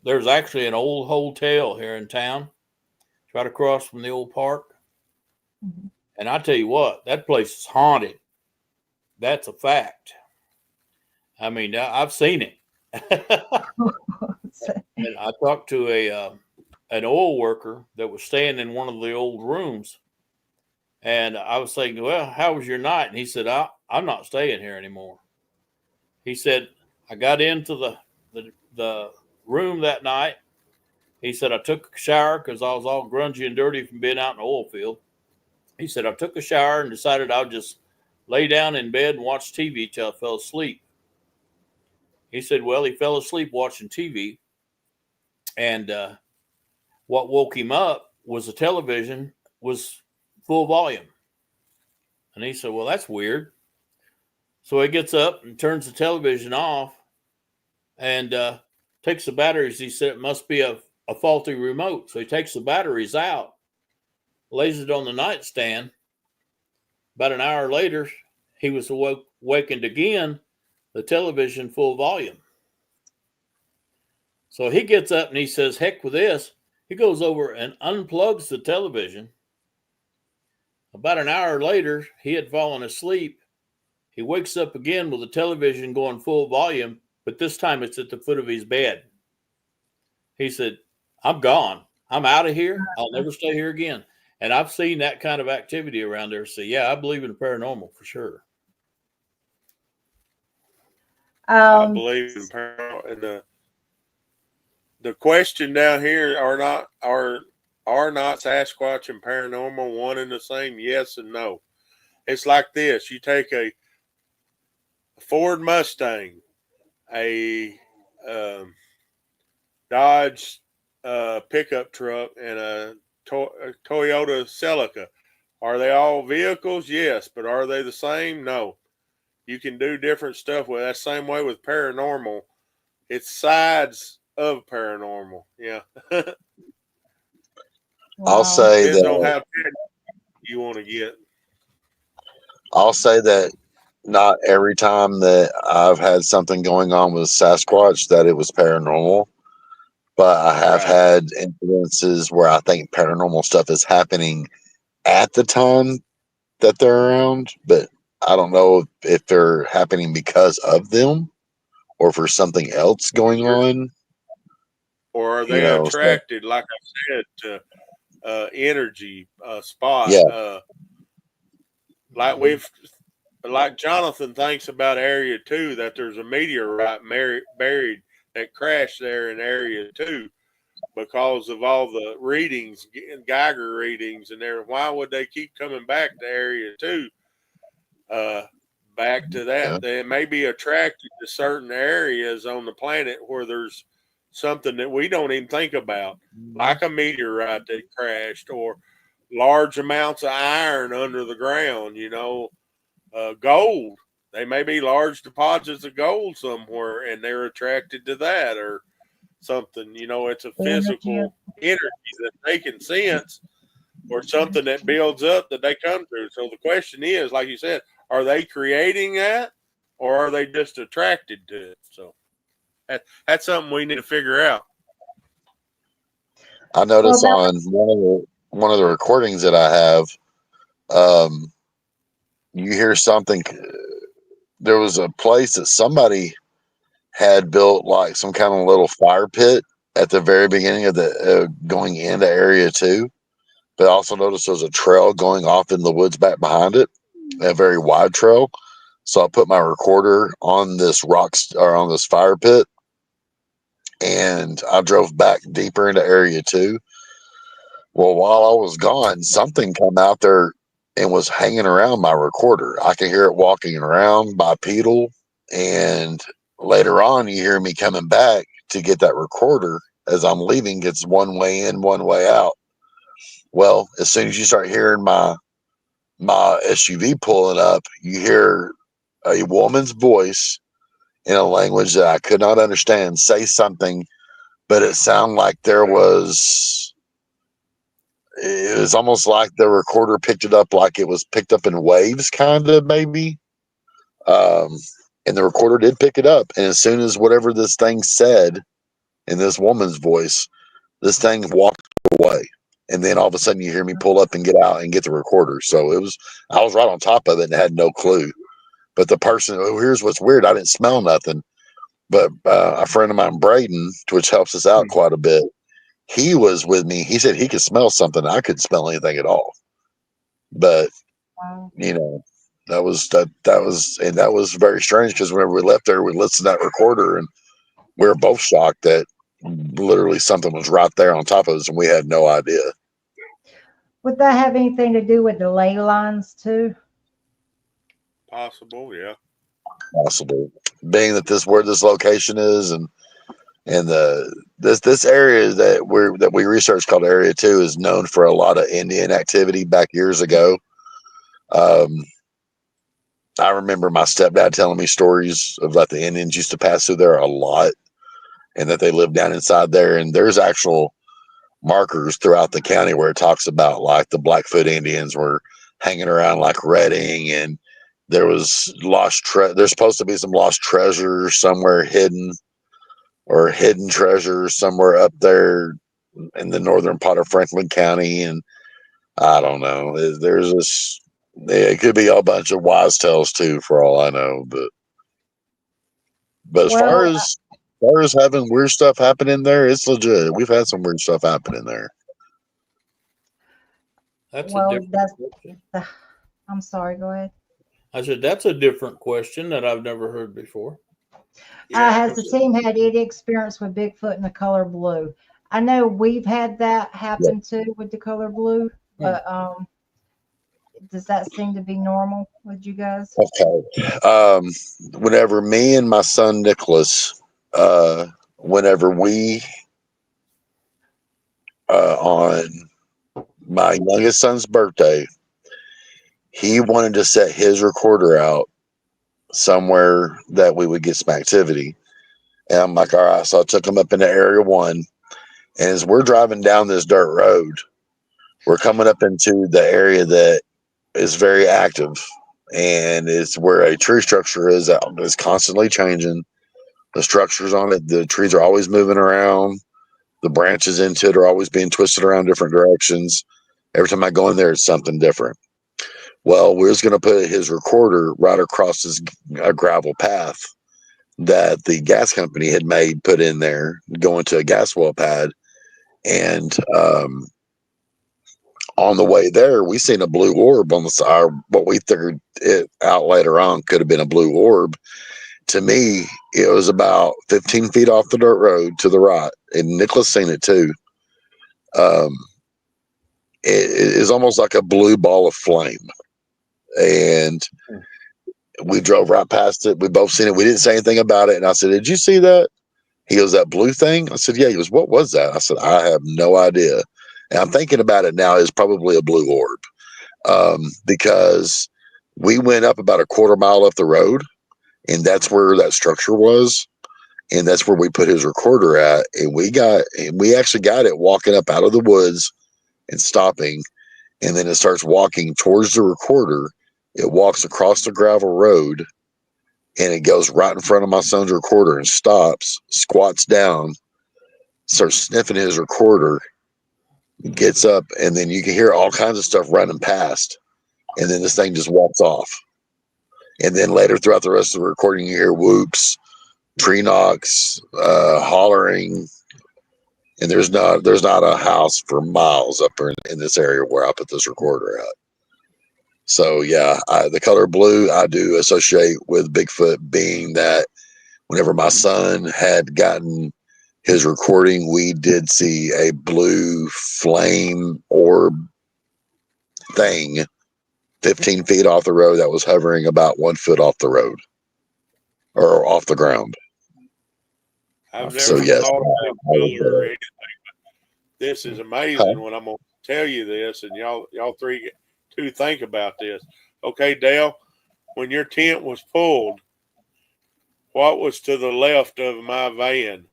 There's actually an old hotel here in town, right across from the old park. Mm-hmm. And I tell you what, that place is haunted. That's a fact. I mean, I've seen it. And I talked to an oil worker that was staying in one of the old rooms, and I was saying, "Well, how was your night?" And he said, "I'm not staying here anymore." He said, "I got into the room that night." He said, "I took a shower because I was all grungy and dirty from being out in the oil field." He said, "I took a shower and decided I'll just lay down in bed and watch TV till I fell asleep." He said, "Well, he fell asleep watching TV, and what woke him up was the television was full volume." And he said, "Well, that's weird." So he gets up and turns the television off and takes the batteries. He said it must be a faulty remote. So he takes the batteries out, lays it on the nightstand. About an hour later, he was awakened again, the television full volume. So he gets up and he says, "Heck with this." He goes over and unplugs the television. About an hour later, he had fallen asleep. He wakes up again with the television going full volume, but this time it's at the foot of his bed. He said, "I'm gone. I'm out of here. I'll never stay here again." And I've seen that kind of activity around there. So, yeah, I believe in the paranormal for sure. I believe in paranormal. And the question down here are not Sasquatch and paranormal one and the same? Yes and no. It's like this: you take a Ford Mustang, a Dodge pickup truck, and a Toyota Celica. Are they all vehicles? Yes, but are they the same? No. You can do different stuff with that. Same way with paranormal. It's sides of paranormal. Yeah. I'll say Depends on that. how you want to get. I'll say that not every time that I've had something going on with Sasquatch that it was paranormal, but I have had incidences where I think paranormal stuff is happening at the time that they're around, but I don't know if they're happening because of them or for something else going on. Or are they attracted, like I said, to energy, spot? Yeah. Like Jonathan thinks about Area 2, that there's a meteorite buried that crashed there in Area 2 because of all the readings, Geiger readings, and there. Why would they keep coming back to Area 2? Back to that, Yeah. they may be attracted to certain areas on the planet where there's something that we don't even think about, like a meteorite that crashed, or large amounts of iron under the ground, gold. They may be large deposits of gold somewhere, and they're attracted to that or something. It's a physical energy that they can sense, or something that builds up that they come to. So the question is, like you said, are they creating that, or are they just attracted to it? So that's something we need to figure out. I noticed on one of the recordings that I have, you hear something. There was a place that somebody had built like some kind of little fire pit at the very beginning of the going into Area 2. But I also noticed there was a trail going off in the woods back behind it, a very wide trail. So I put my recorder on this on this fire pit, and I drove back deeper into Area 2. Well, while I was gone, something come out there and was hanging around my recorder. I can hear it walking around bipedal, and later on you hear me coming back to get that recorder. As I'm leaving, it's one way in, one way out. Well, as soon as you start hearing my SUV pulling up, you hear a woman's voice in a language that I could not understand say something, but it sounded like it was almost like the recorder picked it up, like it was picked up in waves, kind of, maybe. And the recorder did pick it up. And as soon as whatever this thing said in this woman's voice, this thing walked away. And then all of a sudden you hear me pull up and get out and get the recorder. So I was right on top of it and had no clue. But the person, here's what's weird. I didn't smell nothing. But a friend of mine, Braden, which helps us out quite a bit, he was with me. He said he could smell something. I couldn't smell anything at all. But, that was very strange, because whenever we left there, we listened to that recorder and we were both shocked that literally something was right there on top of us and we had no idea. Would that have anything to do with the ley lines too? Possible, yeah. Possible, being that where this location is, and this area that we researched, called Area 2, is known for a lot of Indian activity back years ago. I remember my stepdad telling me stories of that the Indians used to pass through there a lot, and that they lived down inside there. And there's actual markers throughout the county where it talks about, like, the Blackfoot Indians were hanging around like Redding, and there was there's supposed to be some lost treasure somewhere hidden, or hidden treasure somewhere up there in the northern part of Franklin County. And I don't know, it could be a bunch of wise tales too, for all I know. But as far as having weird stuff happen in there, it's legit. We've had some weird stuff happen in there. That's a different question. I'm sorry, go ahead. I said, that's a different question that I've never heard before. Has the team had any experience with Bigfoot in the color blue? I know we've had that happen too with the color blue, but does that seem to be normal with you guys? Okay. Whenever me and my son Nicholas, whenever we on my youngest son's birthday, he wanted to set his recorder out somewhere that we would get some activity. And I'm like, all right. So I took him up into Area 1. And as we're driving down this dirt road, we're coming up into the area that is very active. And it's where a tree structure is that is constantly changing. The structures on it, the trees are always moving around. The branches into it are always being twisted around different directions. Every time I go in there, it's something different. Well, we was going to put his recorder right across this gravel path that the gas company had put in there, going to a gas well pad. And on the way there, we seen a blue orb on the side. What we figured it out later on could have been a blue orb. To me, it was about 15 feet off the dirt road to the right. And Nicholas seen it too. It is almost like a blue ball of flame. And we drove right past it. We both seen it. We didn't say anything about it. And I said, did you see that? He goes, that blue thing? I said, yeah. He goes, what was that? I said, I have no idea. And I'm thinking about it now, it's probably a blue orb. Because we went up about a quarter mile up the road, and that's where that structure was. And that's where we put his recorder at. And we actually got it walking up out of the woods and stopping. And then it starts walking towards the recorder. It walks across the gravel road, and it goes right in front of my son's recorder and stops, squats down, starts sniffing his recorder, gets up, and then you can hear all kinds of stuff running past. And then this thing just walks off. And then later throughout the rest of the recording, you hear whoops, tree knocks, hollering. And there's not a house for miles up in this area where I put this recorder at. So yeah, the color blue I do associate with Bigfoot, being that whenever my son had gotten his recording, we did see a blue flame orb thing 15 feet off the road that was hovering about 1 foot off the road or off the ground. I've never So yes, thought about color or anything. This is amazing when I'm going to tell you this, and y'all two think about this. Okay, Dale, when your tent was pulled, what was to the left of my van?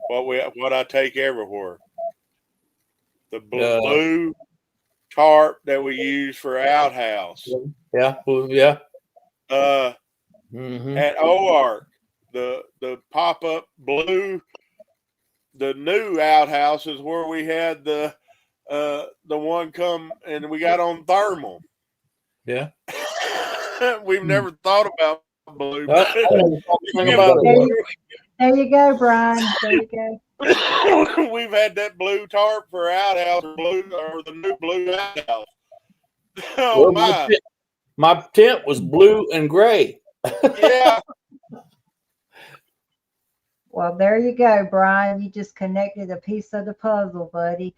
What I take everywhere? The blue tarp that we use for outhouse. Yeah, well, yeah. At OARC, the pop-up blue, the new outhouse is where we had the one come and we got on thermal. Yeah. We've never thought about blue. There you go, Brian. There you go. We've had that blue tarp for outhouse or the new blue outhouse. Oh, well, my tent was blue and gray. Yeah. Well, there you go, Brian. You just connected a piece of the puzzle, buddy.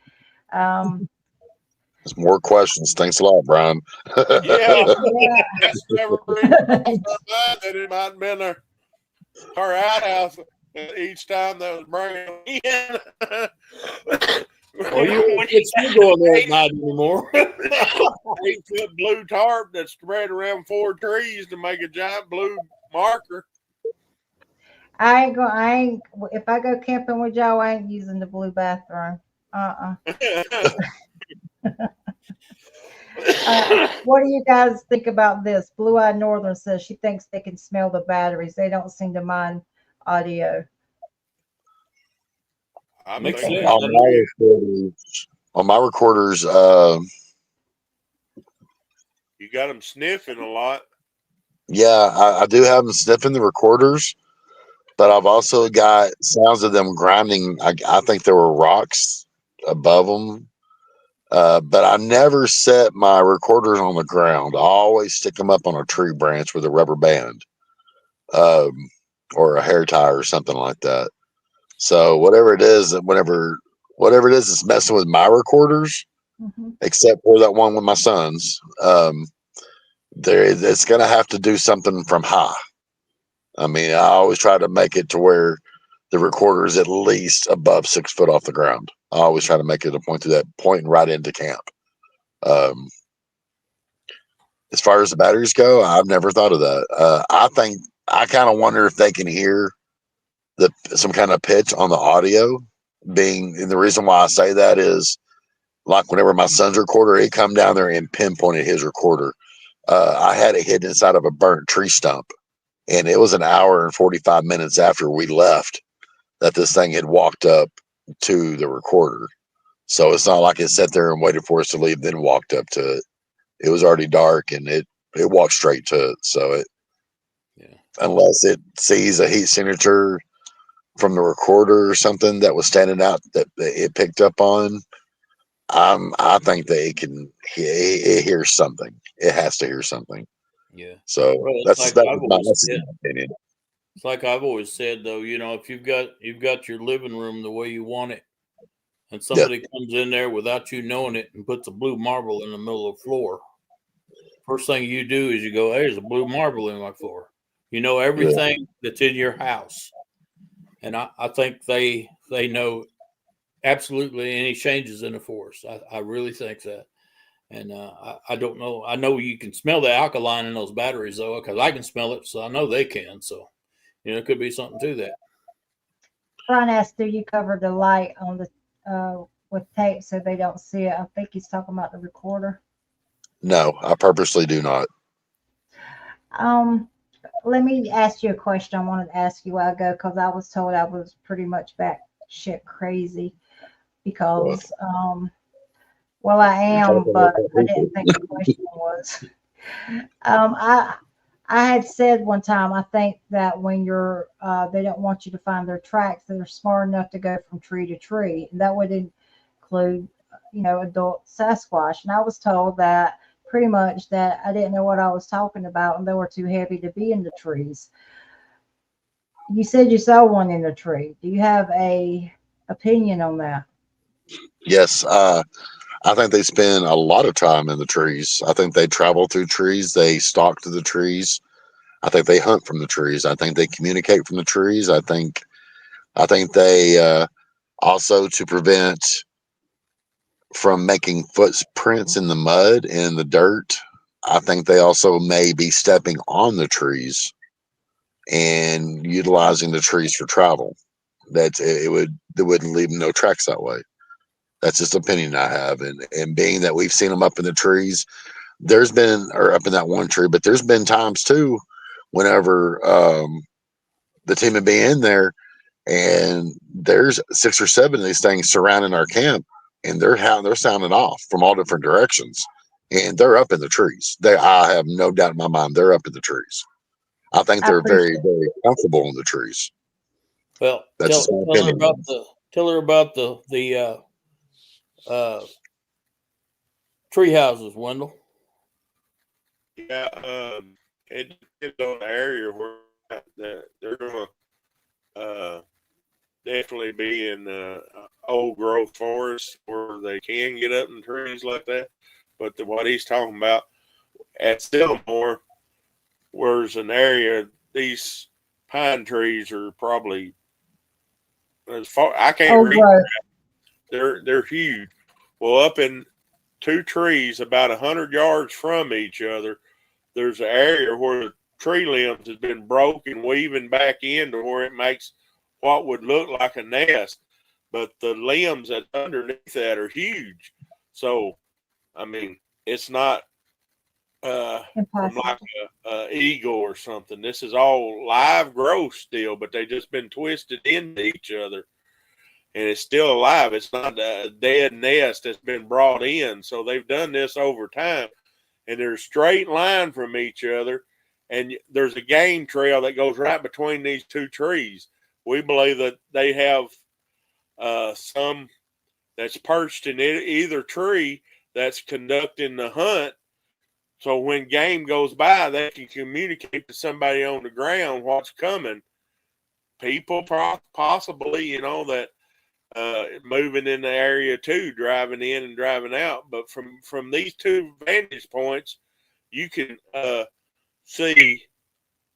There's more questions. Thanks a lot, Brian. Yeah. That's never been that it might have been our outhouse each time that was bringing in. Well, you won't get you going there at night anymore. 8-foot blue tarp that's spread around 4 trees to make a giant blue marker. If I go camping with y'all, I ain't using the blue bathroom. What do you guys think about this? Blue Eyed Northern says she thinks they can smell the batteries. They don't seem to mind audio. On my recorders, you got them sniffing a lot. Yeah, I do have them sniffing the recorders, but I've also got sounds of them grinding. I think there were rocks above them, but I never set my recorders on the ground. I always stick them up on a tree branch with a rubber band, or a hair tie or something like that. So whatever it is, that's messing with my recorders, except for that one with my son's, it's going to have to do something from high. I mean, I always try to make it to where the recorder is at least above 6 foot off the ground. I always try to make it a point to that point right into camp. As far as the batteries go, I've never thought of that. I kind of wonder if they can hear some kind of pitch on the audio and the reason why I say that is, like, whenever my son's recorder, he come down there and pinpointed his recorder. I had it hidden inside of a burnt tree stump, and it was an hour and 45 minutes after we left that this thing had walked up to the recorder. So it's not like it sat there and waited for us to leave, then walked up to it. It was already dark, and it walked straight to it. So unless it sees a heat signature from the recorder or something that was standing out that it picked up on, I think that it hears something. It has to hear something. Yeah. So that's my opinion. It's like I've always said, though, if you've got your living room the way you want it, and somebody comes in there without you knowing it and puts a blue marble in the middle of the floor, first thing you do is you go, "Hey, there's a blue marble in my floor." You know everything that's in your house. And I think they know absolutely any changes in the forest. I really think that. And I don't know. I know you can smell the alkaline in those batteries, though, because I can smell it. So I know they can. So, it could be something to that. Brian asked, do you cover the light on the with tape so they don't see it? I think he's talking about the recorder. No, I purposely do not. Let me ask you a question I wanted to ask you a while ago, because I was told I was pretty much batshit crazy because, well, I am, but I didn't think the question was. I had said one time, I think that when they don't want you to find their tracks, they're smart enough to go from tree to tree. And that would include, adult Sasquatch. And I was told that pretty much that I didn't know what I was talking about and they were too heavy to be in the trees. You said you saw one in the tree. Do you have a opinion on that? Yes. I think they spend a lot of time in the trees. I think they travel through trees. They stalk through the trees. I think they hunt from the trees. I think they communicate from the trees. I think they also, to prevent from making footprints in the mud and the dirt, I think they also may be stepping on the trees and utilizing the trees for travel. It wouldn't leave no tracks that way. That's just an opinion I have. And being that we've seen them up in the trees, or up in that one tree, but there's been times too, whenever the team would be in there and there's 6 or 7 of these things surrounding our camp, and they're sounding off from all different directions, and they're up in the trees. I have no doubt in my mind they're up in the trees. I think they're very, very comfortable in the trees. Well, That's tell her about the tree houses, Wendell. Yeah, it depends on the area where they're going to definitely be in old growth forests where they can get up in trees like that. But what he's talking about at Stillmore, where's an area, these pine trees are probably as far I can't read. They're huge. Well, up in 2 trees about 100 yards from each other, there's an area where the tree limbs has been broken, weaving back into where it makes what would look like a nest, but the limbs that underneath that are huge. So, I mean, it's not from like a eagle or something. This is all live growth still, but they just been twisted into each other, and it's still alive. It's not a dead nest that's been brought in. So they've done this over time, and they're a straight line from each other, and there's a game trail that goes right between these 2 trees. We believe that they have some that's perched in either tree that's conducting the hunt. So when game goes by, they can communicate to somebody on the ground what's coming. People possibly, that moving in the area too, driving in and driving out. But from these 2 vantage points, you can see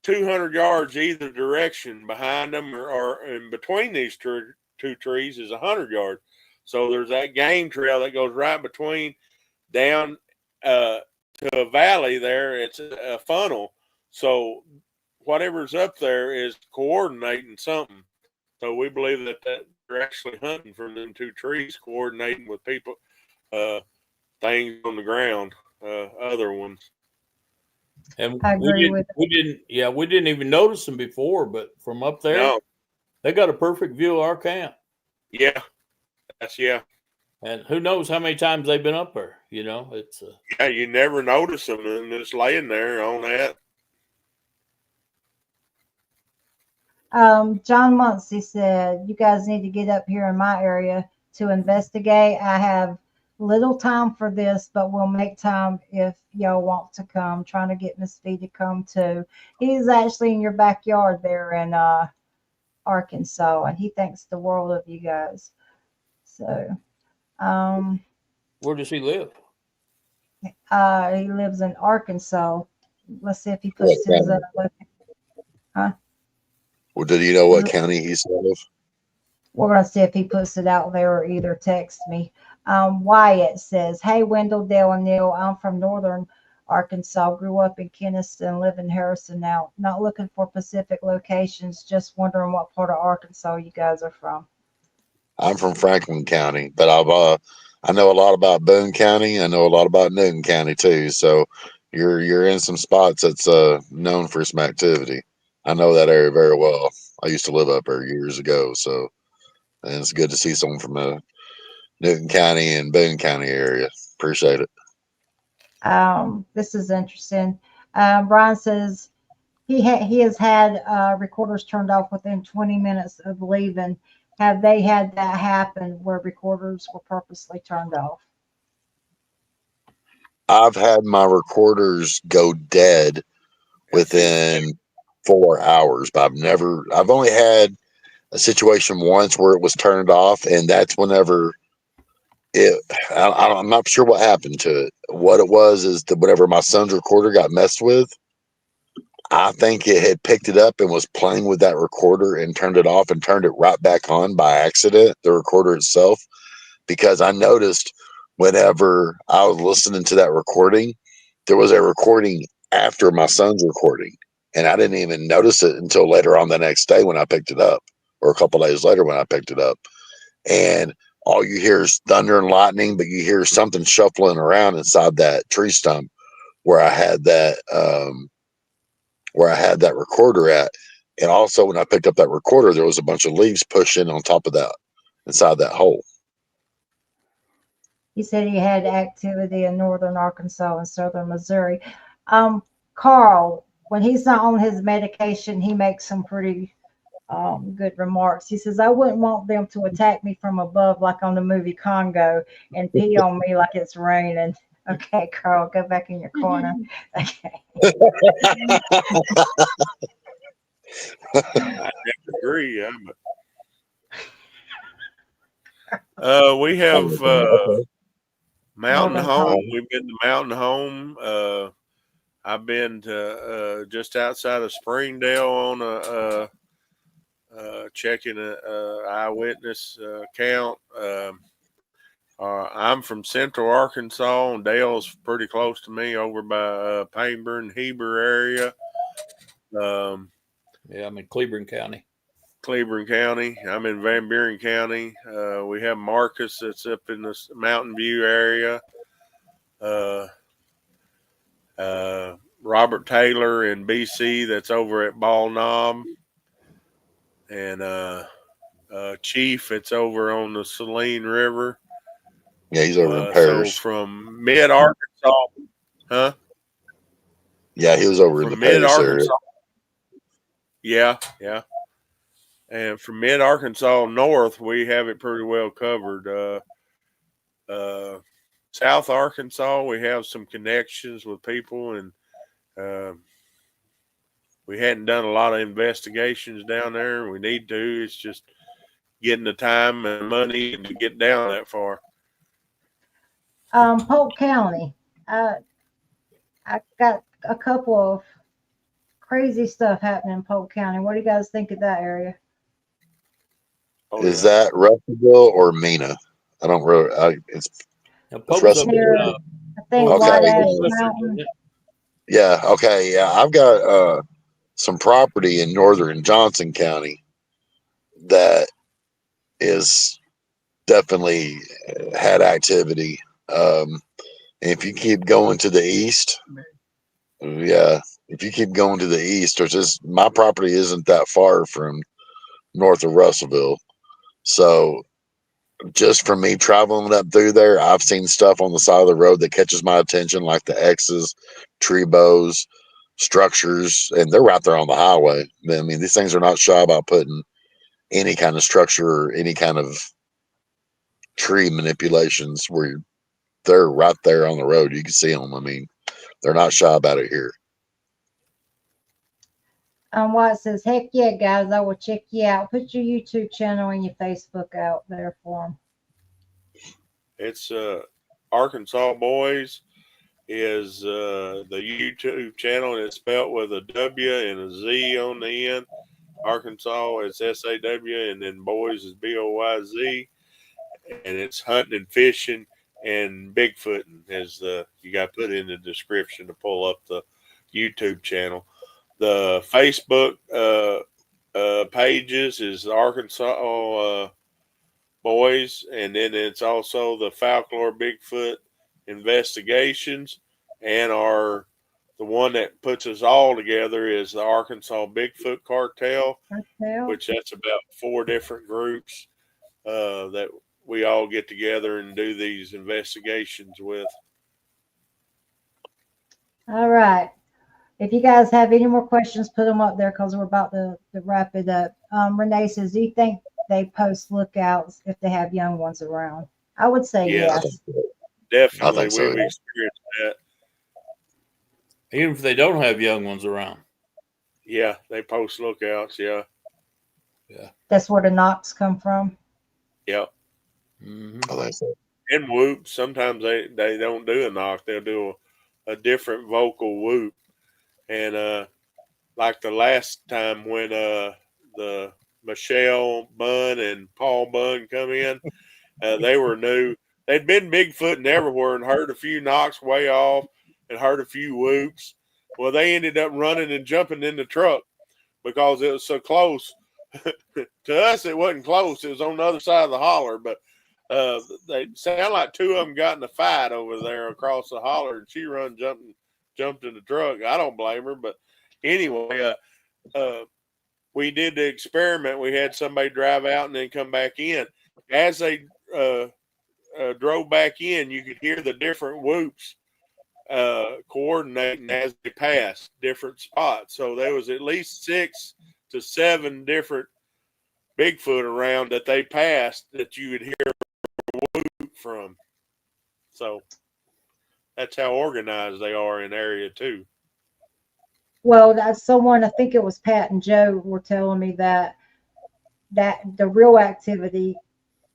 200 yards either direction behind them, or in between these 2 trees is 100 yards. So there's that game trail that goes right between down to a valley there. It's a funnel. So whatever's up there is coordinating something. So we believe that they're actually hunting from them 2 trees, coordinating with people, things on the ground, other ones. And we didn't even notice them before, but from up there, they got a perfect view of our camp. Yeah, and who knows how many times they've been up there? It's you never notice them, and just laying there on that. John Muncie said, "You guys need to get up here in my area to investigate. I have little time for this, but we'll make time if y'all want to come." Trying to get Miss Fee to come too. He's actually in your backyard there in Arkansas, and he thinks the world of you guys. So, where does he live? He lives in Arkansas. Let's see if he puts his huh? Well, do you know what county he's out of? We're going to see if he puts it out there or either text me. Wyatt says, "Hey, Wendell, Dale, and Neil. I'm from northern Arkansas. Grew up in Keniston, live in Harrison now. Not looking for specific locations. Just wondering what part of Arkansas you guys are from." I'm from Franklin County, but I know a lot about Boone County. I know a lot about Newton County too. So you're in some spots that's known for some activity. I know that area very well. I used to live up there years ago. So, and it's good to see someone from the Newton County and Boone County area. Appreciate it. This is interesting. Brian says he has had recorders turned off within 20 minutes of leaving. Have they had that happen where recorders were purposely turned off? I've had my recorders go dead within 4 hours, but I've only had a situation once where it was turned off, and that's whenever I'm not sure what happened to it. What it was is that whenever my son's recorder got messed with, I think it had picked it up and was playing with that recorder and turned it off and turned it right back on by accident, the recorder itself, because I noticed whenever I was listening to that recording, there was a recording after my son's recording, and I didn't even notice it until later on the next day when I picked it up, or a couple days later when I picked it up. And all you hear is thunder and lightning, but you hear something shuffling around inside that tree stump where I had that recorder at. And also when I picked up that recorder, there was a bunch of leaves pushing on top of that, inside that hole. He said he had activity in northern Arkansas and southern Missouri. Carl, when he's not on his medication, he makes some pretty good remarks. He says, I wouldn't want them to attack me from above like on the movie Congo and pee on me like it's raining. Okay, Carl, go back in your corner. Okay. I agree. We have Mountain Home. We've been to Mountain Home. I've been to just outside of Springdale on checking an eyewitness account. I'm from Central Arkansas, and Dale's pretty close to me over by Painburn, Heber area. Yeah, I'm in Cleburne County. I'm in Van Buren County. We have Marcus that's up in the Mountain View area. Robert Taylor in BC that's over at Ball Knob. And Chief, it's over on the Saline River. Yeah, he's over in Paris. So from mid Arkansas, huh? Yeah, he was over in the Paris area. Yeah. And from mid Arkansas north, we have it pretty well covered. South Arkansas, we have some connections with people, and we hadn't done a lot of investigations down there. We need to. It's just getting the time and money to get down that far. Polk County. I got a couple of crazy stuff happening in Polk County. What do you guys think of that area? Is that Russellville or Mena? I don't really. It's Russellville. I think White Ash Mountain. Yeah. Okay. Yeah, I've got some property in northern Johnson County that is definitely had activity. And if you keep going to the east, there's just my property isn't that far from north of Russellville. So just from me traveling up through there, I've seen stuff on the side of the road that catches my attention, like the X's, tree bows, structures, and they're right there on the highway. I mean, these things are not shy about putting any kind of structure or any kind of tree manipulations where they're right there on the road. You can see them. I mean, they're not shy about it here. White says, heck yeah, guys, I will check you out. Put your YouTube channel and your Facebook out there for them. It's Arkansas Boys is the YouTube channel, and it's spelled with a W and a Z on the end. Arkansas is SAW, and then Boys is BOYZ, and it's hunting and fishing and Bigfooting, as you got put in the description to pull up the YouTube channel. The Facebook pages is Arkansas Boys, and then it's also the FOUKELORE Bigfoot investigations, and the one that puts us all together is the Arkansas Bigfoot Cartel, which that's about 4 different groups that we all get together and do these investigations with. All right. If you guys have any more questions, put them up there because we're about to wrap it up. Renee says, do you think they post lookouts if they have young ones around? I would say yes. Definitely. We've experienced that. Even if they don't have young ones around. Yeah, they post lookouts. Yeah. That's where the knocks come from. Yep. Mm-hmm. I think so. and whoop. Sometimes they don't do a knock. They'll do a different vocal whoop. And like the last time when the Michelle Bunn and Paul Bunn come in, they were new. They'd been Bigfooting everywhere and heard a few knocks way off and heard a few whoops. Well, they ended up running and jumping in the truck because it was so close. To us, it wasn't close. It was on the other side of the holler, but they sound like two of them got in a fight over there across the holler, and she jumped in the truck. I don't blame her, but anyway, we did the experiment. We had somebody drive out and then come back in. As they drove back in, you could hear the different whoops coordinating as they passed different spots. So there was at least 6 to 7 different Bigfoot around that they passed that you would hear a whoop from. So that's how organized they are in area too. Well, that's someone, I think it was Pat and Joe, were telling me that the real activity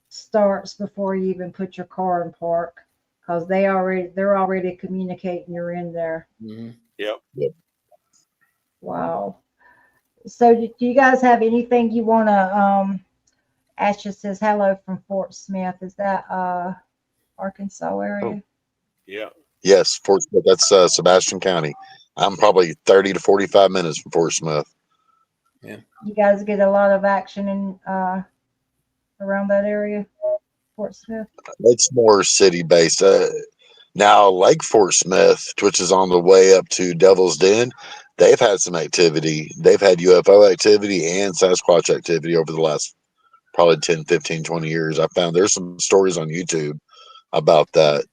starts before you even put your car in park, because they're already communicating you're in there. Mm-hmm. Yep. Wow. So do you guys have anything you want to Asha says hello from Fort Smith. Is that Arkansas area? Yeah. Yes, Fort Smith. That's Sebastian County. I'm probably 30 to 45 minutes from Fort Smith. Yeah. You guys get a lot of action in around that area, Fort Smith? It's more city based. Now, Lake Fort Smith, which is on the way up to Devil's Den, they've had some activity. They've had UFO activity and Sasquatch activity over the last probably 10, 15, 20 years. I found there's some stories on YouTube about that.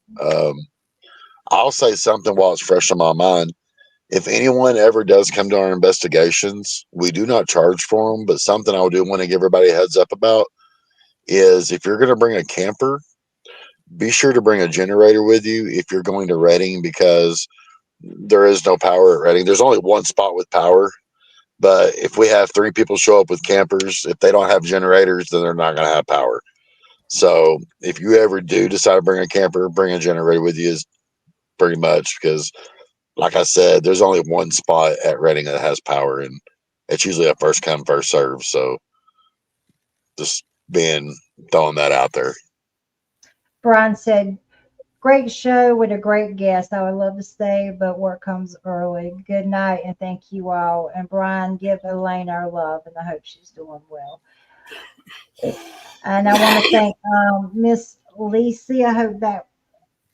I'll say something while it's fresh in my mind. If anyone ever does come to our investigations, we do not charge for them, but something I do want to give everybody a heads up about is if you're going to bring a camper, be sure to bring a generator with you if you're going to Redding, because there is no power at Redding. There's only one spot with power, but if we have 3 people show up with campers, if they don't have generators, then they're not going to have power. So if you ever do decide to bring a camper, bring a generator with you, is pretty much, because like I said, there's only one spot at Redding that has power, and it's usually a first come, first serve. So just throwing that out there. Brian said, great show with a great guest. I would love to stay, but work comes early. Good night and thank you all. And Brian, give Elaine our love, and I hope she's doing well. And I want to thank Miss Lisi. I hope that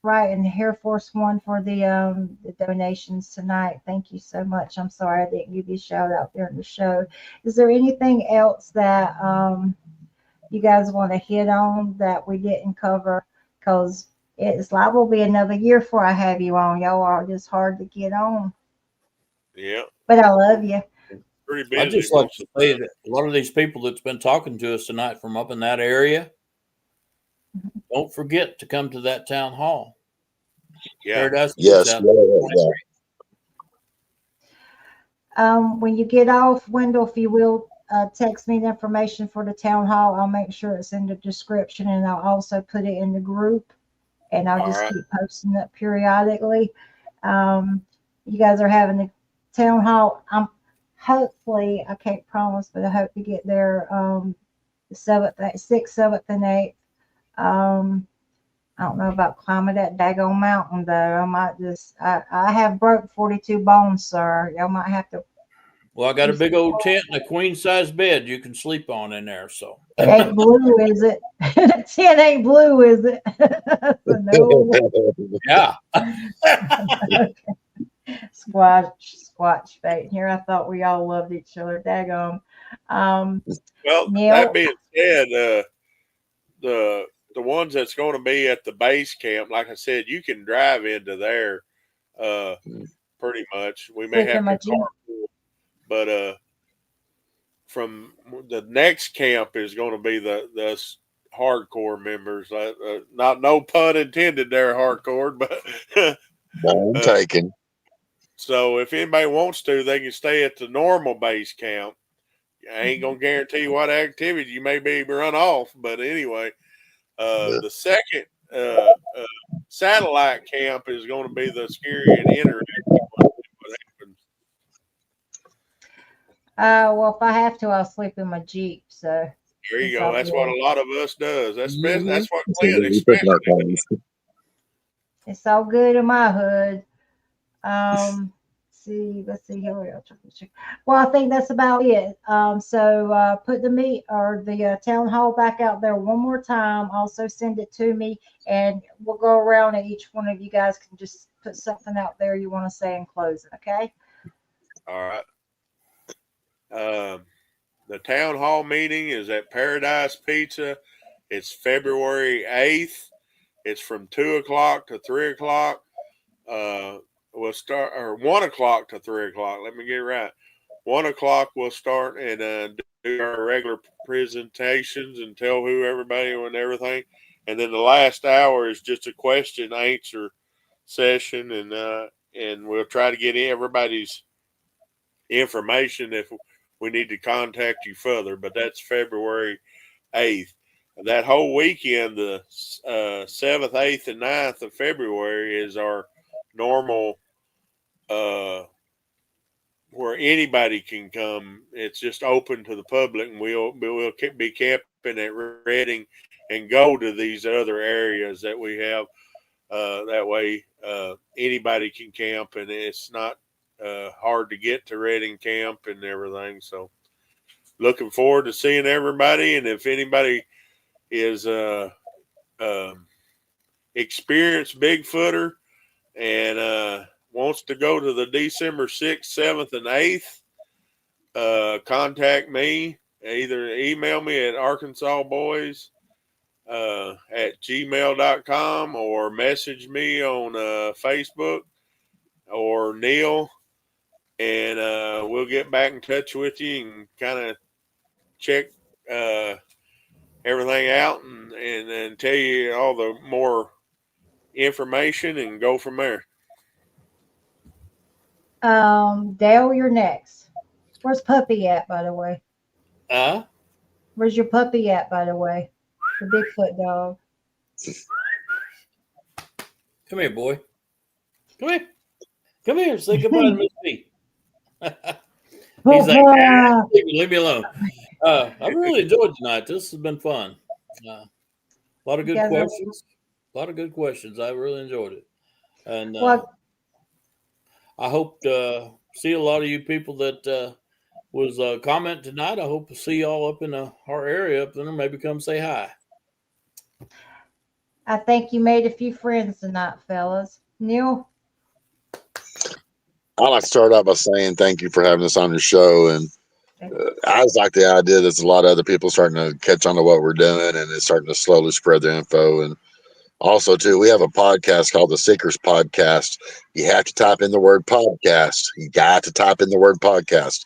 right, and Air Force One for the donations tonight. Thank you so much. I'm sorry I didn't give you a shout out during the show. Is there anything else that you guys want to hit on that we didn't cover? Because it's liable to be another year before I have you on. Y'all are just hard to get on. Yeah. But I love you. Pretty busy. I'd just like to say that a lot of these people that's been talking to us tonight from up in that area, don't forget to come to that town hall. Yeah. Paradise Yes. Beach out Yeah. When you get off, Wendell, if you will text me the information for the town hall, I'll make sure it's in the description, and I'll also put it in the group, and I'll just keep posting it periodically. You guys are having the town hall. Hopefully, I can't promise, but I hope to get there the 7th, 6th, 7th, and 8th. I don't know about climbing that daggone mountain, though. I might just, I have broke 42 bones, sir. Y'all might have to. Well, I got a big old tent and a queen size bed you can sleep on in there. So it ain't blue, is it? The tent ain't blue, is it? So no. yeah. Okay. Squatch fate. Here I thought we all loved each other. Daggone. Well, Neil, that being said, the ones that's going to be at the base camp, like I said, you can drive into there pretty much. We may have to carpool, but from the next camp is going to be the hardcore members. Not no pun intended there, hardcore, but Taken. So if anybody wants to, they can stay at the normal base camp. I ain't gonna guarantee what activity you may be able to run off, but anyway, the second satellite camp is going to be the scary and interesting one. What happens. Well, if I have to, I'll sleep in my Jeep. So There you it's go. all That's good. what a lot of us does. That's Mhm. that's what So Clint we pick our expects. cars. It's all good in my hood. Let's see here. Well, I think that's about it. So put the meet or the town hall back out there one more time. Also send it to me, and we'll go around, and each one of you guys can just put something out there you want to say in closing. Okay? All right. The town hall meeting is at Paradise Pizza. It's February 8th. It's from 2 o'clock to 3 o'clock. We'll start, or 1 o'clock to 3 o'clock. Let me get it right. 1 o'clock we'll start and do our regular presentations and tell who everybody and everything. And then the last hour is just a question answer session, and we'll try to get everybody's information if we need to contact you further. But that's February 8th. That whole weekend, the 7th, 8th, and 9th of February is our normal where anybody can come. It's just open to the public, and we'll be camping at Redding and go to these other areas that we have. That way, anybody can camp, and it's not hard to get to Redding Camp and everything. So, looking forward to seeing everybody. And if anybody is experienced Bigfooter and wants to go to the December 6th, 7th, and 8th, contact me. Either email me at arkansasboys at gmail.com or message me on Facebook or Neil, and we'll get back in touch with you and kind of check everything out and tell you all the more information and go from there. Dale, you're next. Where's Puppy at, by the way? Where's your puppy at, by the way? The Bigfoot dog. Come here, boy. Come here. Come here. Say goodbye to Miss B. He's like, ah, leave me alone. I really enjoyed tonight. This has been fun. A lot of good questions. A lot of good questions. I really enjoyed it. And I hope to see a lot of you people that was comment tonight. I hope to see y'all up in our area up there. Maybe come say hi. I think you made a few friends tonight, fellas. Neil? I'd like to start out by saying thank you for having us on your show. And I just like the idea that there's a lot of other people starting to catch on to what we're doing, and it's starting to slowly spread the info. And also, too, we have a podcast called the Seekers Podcast. You have to type in the word podcast. You got to type in the word podcast.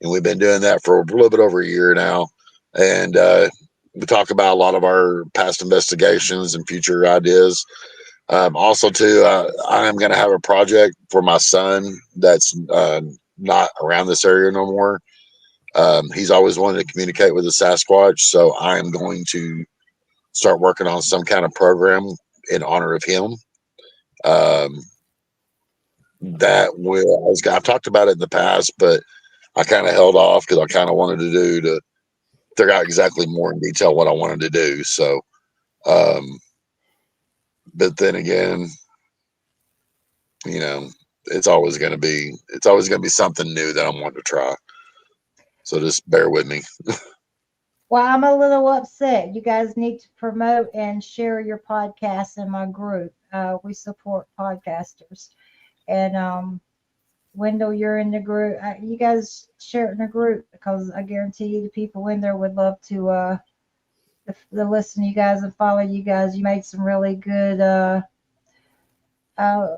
And we've been doing that for a little bit over a year now. And we talk about a lot of our past investigations and future ideas. Also, too, I am going to have a project for my son that's not around this area no more. He's always wanted to communicate with the Sasquatch, so I am going to start working on some kind of program in honor of him. I've talked about it in the past, but I kind of held off because I kind of wanted to figure out exactly more in detail what I wanted to do. So, but then again, you know, it's always going to be something new that I'm wanting to try. So just bear with me. Well, I'm a little upset. You guys need to promote and share your podcast in my group. We support podcasters. And Wendell, you're in the group. You guys share it in the group, because I guarantee you the people in there would love to listen to you guys and follow you guys. You made some really good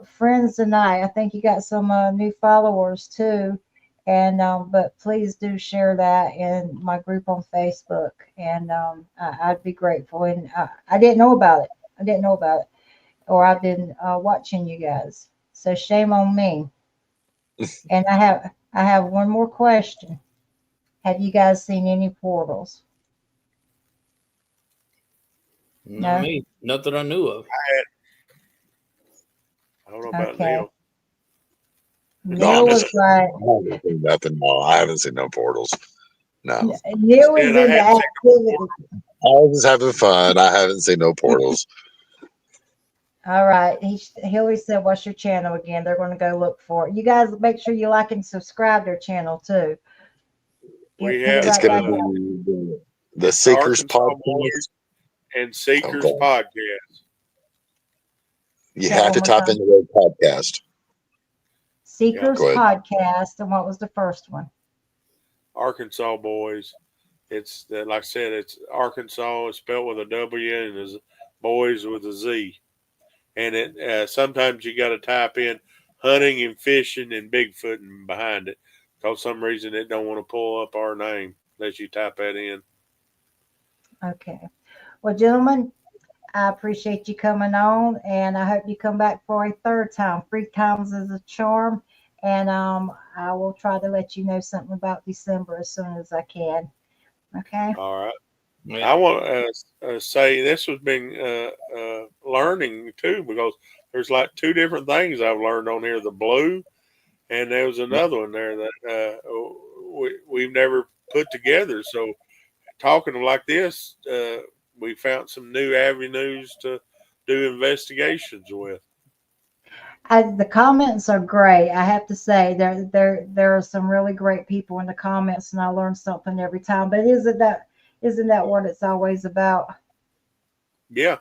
friends tonight. I think you got some new followers too. And but please do share that in my group on Facebook, and I'd be grateful. And I didn't know about it. Or I've been watching you guys. So shame on me. And I have one more question. Have you guys seen any portals? Not me. Nothing I knew of. I don't know about Okay. Neil. Neil was like, I haven't seen nothing. No, I haven't seen no portals. No, Neil was Instead, I in the haven't activity. I was having fun. I haven't seen no portals. All right. Hillary said, what's your channel again? They're going to go look for it. You guys make sure you like and subscribe their channel too. We Put it have It's right going down there. to be the Seekers Arkansas Podcast. Boys and Seekers Okay. Podcast. You Say it have one to more type time. into their podcast. Seekers Go ahead. Podcast. And what was the first one? Arkansas Boys. It's like I said, it's Arkansas. It's spelled with a W and is boys with a Z. And it sometimes you got to type in hunting and fishing and Bigfooting behind it, because some reason it don't want to pull up our name unless you type that in. Okay. Well, gentlemen, I appreciate you coming on, and I hope you come back for a third time. 3 times is a charm, and I will try to let you know something about December as soon as I can. Okay. All right. Yeah. I want to say this has been learning too, because there's like 2 different things I've learned on here: the blue, and there was another one there that we've never put together. So talking like this, we found some new avenues to do investigations with. The comments are great. I have to say there are some really great people in the comments, and I learn something every time. But isn't that what it's always about? Yeah.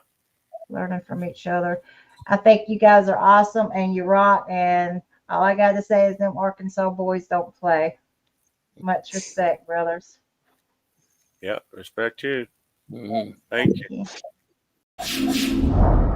Learning from each other. I think you guys are awesome, and you rock. And all I got to say is them Arkansas boys don't play. Much respect, brothers. Yeah. Respect you. Mhm. Thank you. Thank you.